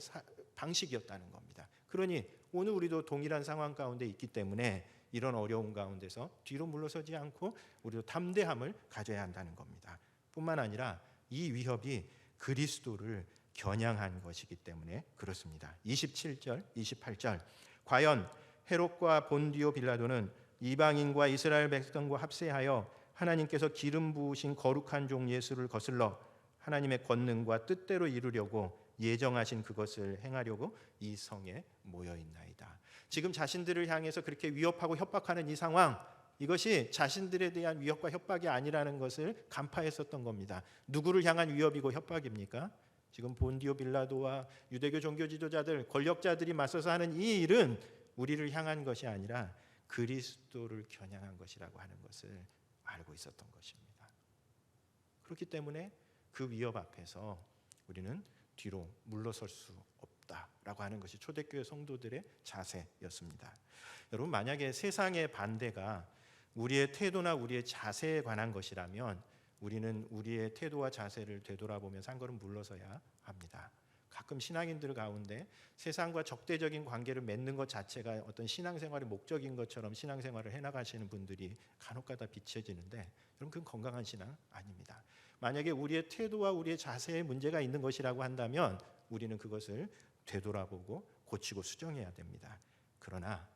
방식이었다는 겁니다. 그러니 오늘 우리도 동일한 상황 가운데 있기 때문에 이런 어려움 가운데서 뒤로 물러서지 않고 우리도 담대함을 가져야 한다는 겁니다. 뿐만 아니라 이 위협이 그리스도를 겨냥한 것이기 때문에 그렇습니다. 27절, 28절, 과연 헤롯과 본디오 빌라도는 이방인과 이스라엘 백성과 합세하여 하나님께서 기름 부으신 거룩한 종 예수를 거슬러 하나님의 권능과 뜻대로 이루려고 예정하신 그것을 행하려고 이 성에 모여 있나이다. 지금 자신들을 향해서 그렇게 위협하고 협박하는 이 상황, 이것이 자신들에 대한 위협과 협박이 아니라는 것을 간파했었던 겁니다. 누구를 향한 위협이고 협박입니까? 지금 본디오 빌라도와 유대교 종교 지도자들, 권력자들이 맞서서 하는 이 일은 우리를 향한 것이 아니라 그리스도를 겨냥한 것이라고 하는 것을 알고 있었던 것입니다. 그렇기 때문에 그 위협 앞에서 우리는 뒤로 물러설 수 없다라고 하는 것이 초대교회 성도들의 자세였습니다. 여러분, 만약에 세상의 반대가 우리의 태도나 우리의 자세에 관한 것이라면 우리는 우리의 태도와 자세를 되돌아보면서 한 걸음 물러서야 합니다. 가끔 신앙인들 가운데 세상과 적대적인 관계를 맺는 것 자체가 어떤 신앙생활의 목적인 것처럼 신앙생활을 해나가시는 분들이 간혹가다 비춰지는데 여러분 그건 건강한 신앙 아닙니다. 만약에 우리의 태도와 우리의 자세에 문제가 있는 것이라고 한다면 우리는 그것을 되돌아보고 고치고 수정해야 됩니다. 그러나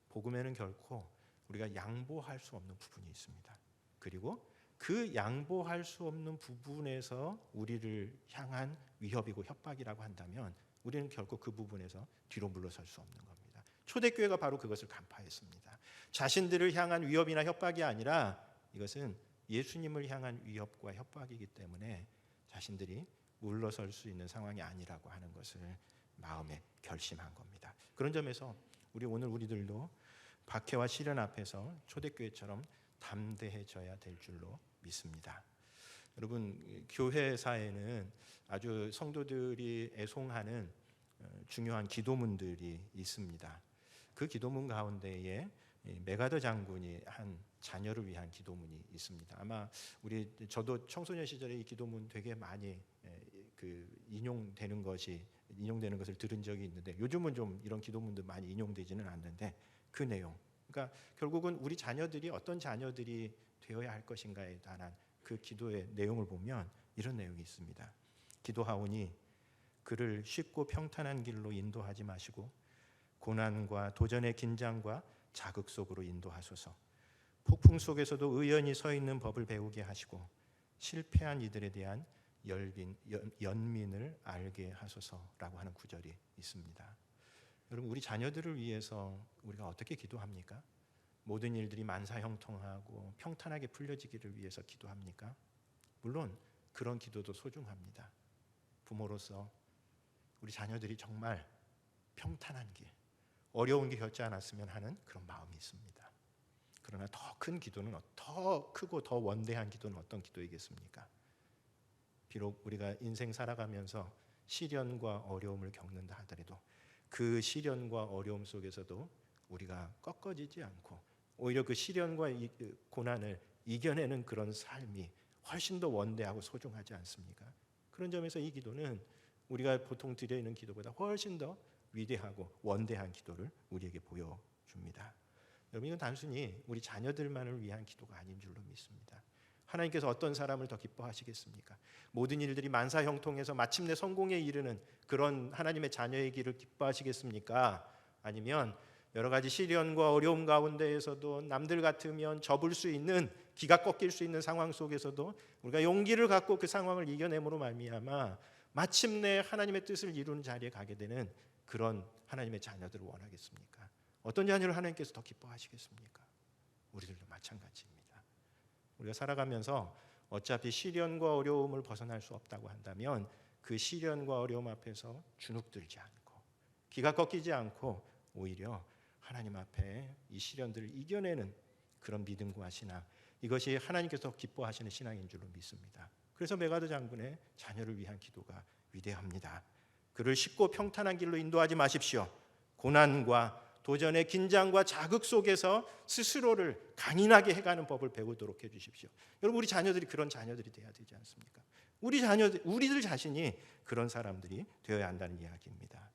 복음에는 결코 우리가 양보할 수 없는 부분이 있습니다. 그리고 그 양보할 수 없는 부분에서 우리를 향한 위협이고 협박이라고 한다면 우리는 결코 그 부분에서 뒤로 물러설 수 없는 겁니다. 초대교회가 바로 그것을 간파했습니다. 자신들을 향한 위협이나 협박이 아니라 이것은 예수님을 향한 위협과 협박이기 때문에 자신들이 물러설 수 있는 상황이 아니라고 하는 것을 마음에 결심한 겁니다. 그런 점에서 우리들도 박해와 시련 앞에서 초대교회처럼 담대해져야 될 줄로 믿습니다. 여러분 교회사에는 아주 성도들이 애송하는 중요한 기도문들이 있습니다. 그 기도문 가운데에 메가더 장군이 한 자녀를 위한 기도문이 있습니다. 아마 저도 청소년 시절에 이 기도문 되게 많이 인용되는 것을 들은 적이 있는데 요즘은 좀 이런 기도문도 많이 인용되지는 않는데 그 내용, 그러니까 결국은 우리 자녀들이 어떤 자녀들이 되어야 할 것인가에 관한 그 기도의 내용을 보면 이런 내용이 있습니다. 기도하오니 그를 쉽고 평탄한 길로 인도하지 마시고 고난과 도전의 긴장과 자극 속으로 인도하소서. 폭풍 속에서도 의연히 서 있는 법을 배우게 하시고 실패한 이들에 대한 연민을 알게 하소서라고 하는 구절이 있습니다. 여러분 우리 자녀들을 위해서 우리가 어떻게 기도합니까? 모든 일들이 만사형통하고 평탄하게 풀려지기를 위해서 기도합니까? 물론 그런 기도도 소중합니다. 부모로서 우리 자녀들이 정말 평탄한 길, 어려운 길 겪지 않았으면 하는 그런 마음이 있습니다. 그러나 더 큰 기도는 더 크고 더 원대한 기도는 어떤 기도이겠습니까? 비록 우리가 인생 살아가면서 시련과 어려움을 겪는다 하더라도 그 시련과 어려움 속에서도 우리가 꺾어지지 않고 오히려 그 시련과 고난을 이겨내는 그런 삶이 훨씬 더 원대하고 소중하지 않습니까? 그런 점에서 이 기도는 우리가 보통 드리는 기도보다 훨씬 더 위대하고 원대한 기도를 우리에게 보여줍니다. 여러분 이건 단순히 우리 자녀들만을 위한 기도가 아닌 줄로 믿습니다. 하나님께서 어떤 사람을 더 기뻐하시겠습니까? 모든 일들이 만사형통해서 마침내 성공에 이르는 그런 하나님의 자녀의 길을 기뻐하시겠습니까? 아니면 여러 가지 시련과 어려움 가운데에서도 남들 같으면 접을 수 있는, 기가 꺾일 수 있는 상황 속에서도 우리가 용기를 갖고 그 상황을 이겨냄으로 말미암아 마침내 하나님의 뜻을 이루는 자리에 가게 되는 그런 하나님의 자녀들을 원하겠습니까? 어떤 자녀를 하나님께서 더 기뻐하시겠습니까? 우리들도 마찬가지입니다. 우리가 살아가면서 어차피 시련과 어려움을 벗어날 수 없다고 한다면 그 시련과 어려움 앞에서 주눅들지 않고 기가 꺾이지 않고 오히려 하나님 앞에 이 시련들을 이겨내는 그런 믿음과 신앙, 이것이 하나님께서 기뻐하시는 신앙인 줄로 믿습니다. 그래서 메가더 장군의 자녀를 위한 기도가 위대합니다. 그를 쉽고 평탄한 길로 인도하지 마십시오. 고난과 도전의 긴장과 자극 속에서 스스로를 강인하게 해가는 법을 배우도록 해주십시오. 여러분 우리 자녀들이 그런 자녀들이 돼야 되지 않습니까? 우리들 자신이 그런 사람들이 되어야 한다는 이야기입니다.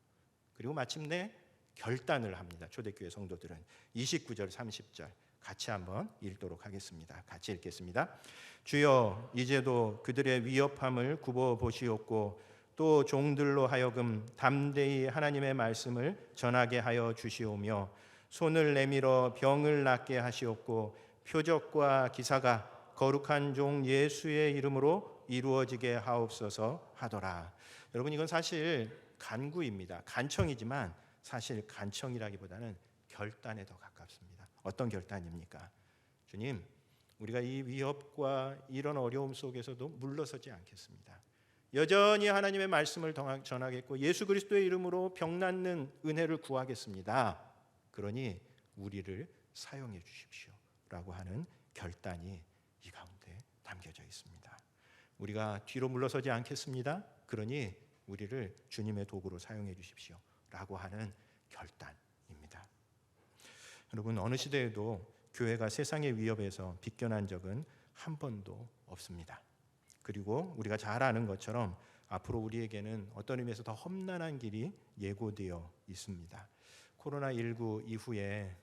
그리고 마침내 결단을 합니다. 초대교회 성도들은 29절 30절 같이 한번 읽도록 하겠습니다. 같이 읽겠습니다. 주여 이제도 그들의 위협함을 굽어 보시옵고 또 종들로 하여금 담대히 하나님의 말씀을 전하게 하여 주시오며 손을 내밀어 병을 낫게 하시옵고 표적과 기사가 거룩한 종 예수의 이름으로 이루어지게 하옵소서 하더라. 여러분 이건 사실 간구입니다. 간청이지만 사실 간청이라기보다는 결단에 더 가깝습니다. 어떤 결단입니까? 주님, 우리가 이 위협과 이런 어려움 속에서도 물러서지 않겠습니다. 여전히 하나님의 말씀을 전하겠고 예수 그리스도의 이름으로 병 낫는 은혜를 구하겠습니다. 그러니 우리를 사용해 주십시오 라고 하는 결단이 이 가운데 담겨져 있습니다. 우리가 뒤로 물러서지 않겠습니다. 그러니 우리를 주님의 도구로 사용해 주십시오 라고 하는 결단입니다. 여러분 어느 시대에도 교회가 세상의 위협에서 비껴난 적은 한 번도 없습니다. 그리고 우리가 잘 아는 것처럼 앞으로 우리에게는 어떤 의미에서 더 험난한 길이 예고되어 있습니다. 코로나19 이후에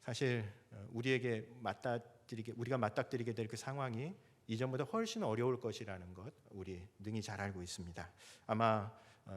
사실 우리가 맞닥뜨리게 될 그 상황이 이전보다 훨씬 어려울 것이라는 것 우리 능히 잘 알고 있습니다. 아마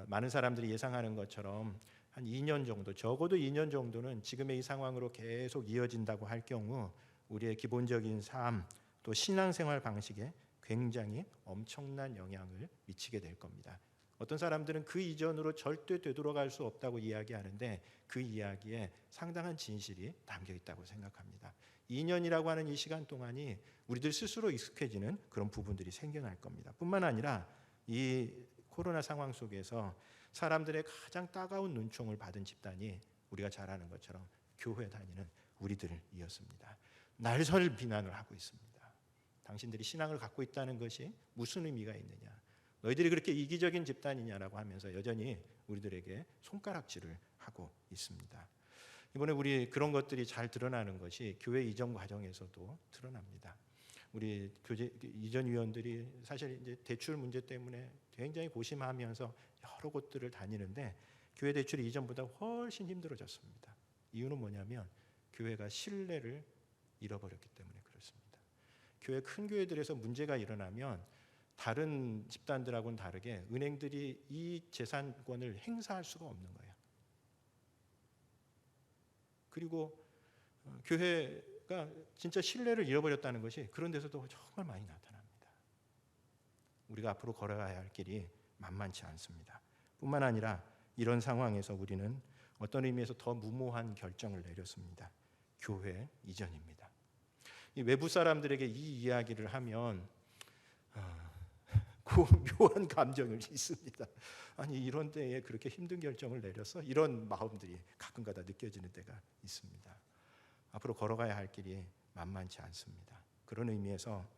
많은 사람들이 예상하는 것처럼 한 2년 정도, 적어도 2년 정도는 지금의 이 상황으로 계속 이어진다고 할 경우 우리의 기본적인 삶 또 신앙생활 방식에 굉장히 엄청난 영향을 미치게 될 겁니다. 어떤 사람들은 그 이전으로 절대 되돌아갈 수 없다고 이야기하는데 그 이야기에 상당한 진실이 담겨 있다고 생각합니다. 2년이라고 하는 이 시간 동안이 우리들 스스로 익숙해지는 그런 부분들이 생겨날 겁니다. 뿐만 아니라 이 코로나 상황 속에서 사람들의 가장 따가운 눈총을 받은 집단이 우리가 잘 아는 것처럼 교회 다니는 우리들이었습니다. 날설 비난을 하고 있습니다. 당신들이 신앙을 갖고 있다는 것이 무슨 의미가 있느냐, 너희들이 그렇게 이기적인 집단이냐라고 하면서 여전히 우리들에게 손가락질을 하고 있습니다. 이번에 우리 그런 것들이 잘 드러나는 것이 교회 이전 과정에서도 드러납니다. 우리 교제 이전 위원들이 사실 이제 대출 문제 때문에 굉장히 고심하면서 여러 곳들을 다니는데 교회 대출이 이전보다 훨씬 힘들어졌습니다. 이유는 뭐냐면 교회가 신뢰를 잃어버렸기 때문에 그렇습니다. 큰 교회들에서 문제가 일어나면 다른 집단들하고는 다르게 은행들이 이 재산권을 행사할 수가 없는 거예요. 그리고 교회가 진짜 신뢰를 잃어버렸다는 것이 그런 데서도 정말 많이 나타납니다. 우리가 앞으로 걸어가야 할 길이 만만치 않습니다. 뿐만 아니라 이런 상황에서 우리는 어떤 의미에서 더 무모한 결정을 내렸습니다. 교회 이전입니다. 이 외부 사람들에게 이 이야기를 하면 묘한 감정을 잊습니다. 아니 이런 때에 그렇게 힘든 결정을 내려서 이런 마음들이 가끔가다 느껴지는 때가 있습니다. 앞으로 걸어가야 할 길이 만만치 않습니다. 그런 의미에서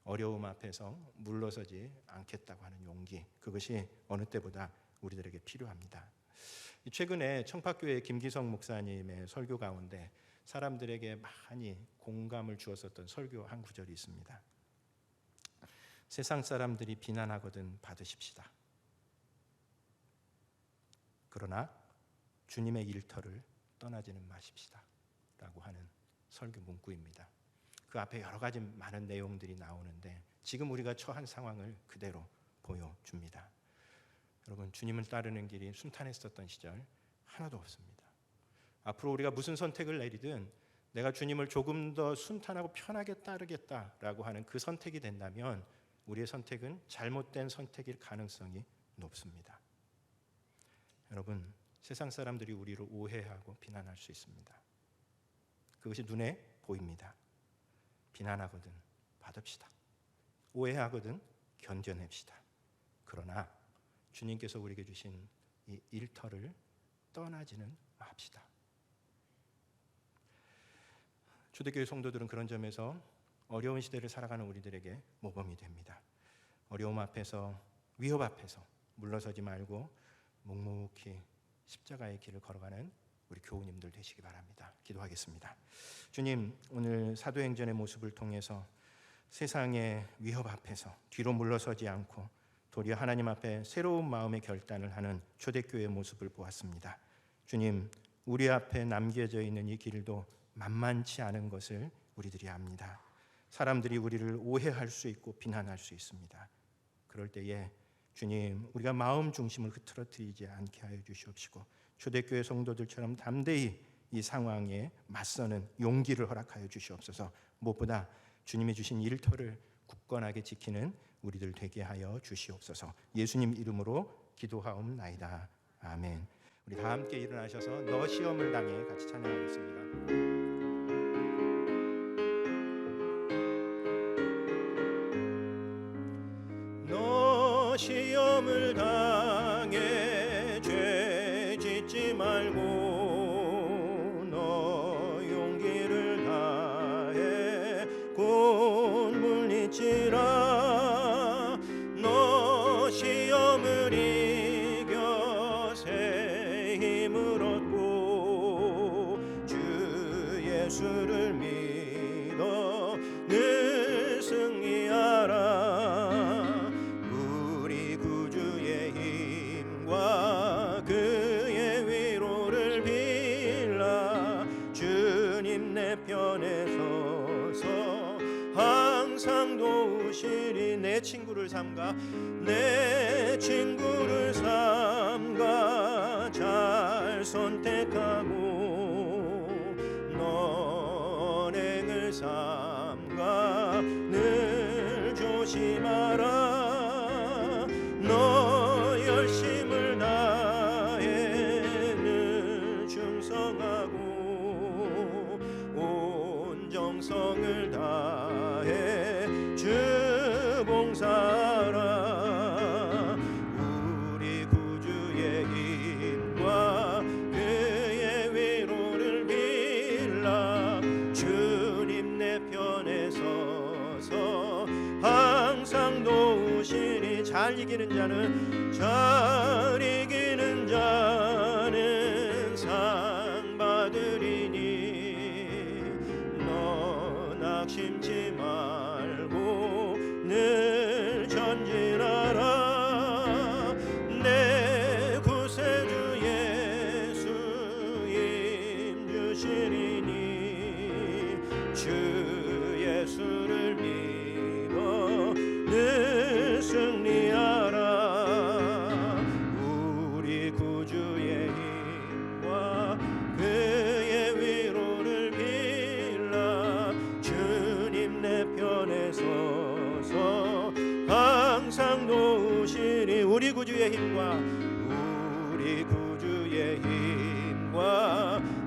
어려움 앞에서 물러서지 않겠다고 하는 용기, 그것이 어느 때보다 우리들에게 필요합니다. 최근에 청파교회 김기성 목사님의 설교 가운데 사람들에게 많이 공감을 주었었던 설교 한 구절이 있습니다. 세상 사람들이 비난하거든 받으십시다. 그러나 주님의 일터를 떠나지는 마십시다. 라고 하는 설교 문구입니다. 그 앞에 여러 가지 많은 내용들이 나오는데 지금 우리가 처한 상황을 그대로 보여줍니다. 여러분, 주님을 따르는 길이 순탄했었던 시절 하나도 없습니다. 앞으로 우리가 무슨 선택을 내리든 내가 주님을 조금 더 순탄하고 편하게 따르겠다라고 하는 그 선택이 된다면 우리의 선택은 잘못된 선택일 가능성이 높습니다. 여러분, 세상 사람들이 우리를 오해하고 비난할 수 있습니다. 그것이 눈에 보입니다. 비난하거든 받읍시다. 오해하거든 견뎌냅시다. 그러나 주님께서 우리에게 주신 이 일터를 떠나지는 맙시다. 초대교회 성도들은 그런 점에서 어려운 시대를 살아가는 우리들에게 모범이 됩니다. 어려움 앞에서, 위협 앞에서 물러서지 말고 묵묵히 십자가의 길을 걸어가는 우리 교우님들 되시기 바랍니다. 기도하겠습니다. 주님, 오늘 사도행전의 모습을 통해서 세상의 위협 앞에서 뒤로 물러서지 않고 도리어 하나님 앞에 새로운 마음의 결단을 하는 초대교회의 모습을 보았습니다. 주님, 우리 앞에 남겨져 있는 이 길도 만만치 않은 것을 우리들이 압니다. 사람들이 우리를 오해할 수 있고 비난할 수 있습니다. 그럴 때에 주님, 우리가 마음 중심을 흐트러뜨리지 않게 하여 주시옵시고 초대교회 성도들처럼 담대히 이 상황에 맞서는 용기를 허락하여 주시옵소서. 무엇보다 주님이 주신 일터를 굳건하게 지키는 우리들 되게 하여 주시옵소서. 예수님 이름으로 기도하옵나이다. 아멘. 우리 다 함께 일어나셔서 너 시험을 당해 같이 찬양하겠습니다. 시험을 당해 죄 짓지 말고 너 용기를 다해 곧 물리치라. 너 시험을 이겨 새 힘을 얻고 주 예수를 믿어 늘 승리하라. 내 친구를 삼가 내 친구를 삼가 잘 선택하고 너행을 삼가 늘 조심하라 너 열심을 다해 늘 충성하고 온 정성을 다해 주 봉사하라 우리 구주의 힘과 그의 위로를 빌라 주님 내 편에 서서 항상 도우시니 잘 이기는 자는 상 받으리니 너 낙심치 말고 늘 전진하라 내 구세주 예수 힘주시리니 주 예수를 믿어 늘 승리하라 우리 구주의 힘과 그의 위로를 빌라 주님 내 편에 서서 항상 도우시니 우리 구주의 힘과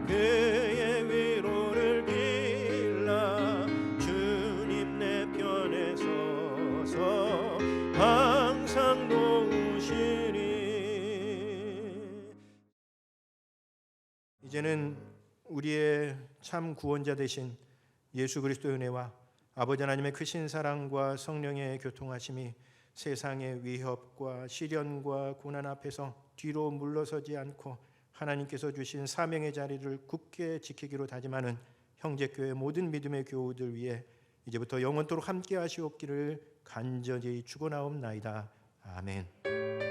그의 위로를 빌라 주님 내 편에 서서 항상 도우시니 이제는 우리의 참 구원자 되신 예수 그리스도의 은혜와 아버지 하나님의 크신 사랑과 성령의 교통하심이 세상의 위협과 시련과 고난 앞에서 뒤로 물러서지 않고 하나님께서 주신 사명의 자리를 굳게 지키기로 다짐하는 형제교회 모든 믿음의 교우들 위해 이제부터 영원토록 함께 하시옵기를 간절히 축원하옵나이다. 아멘.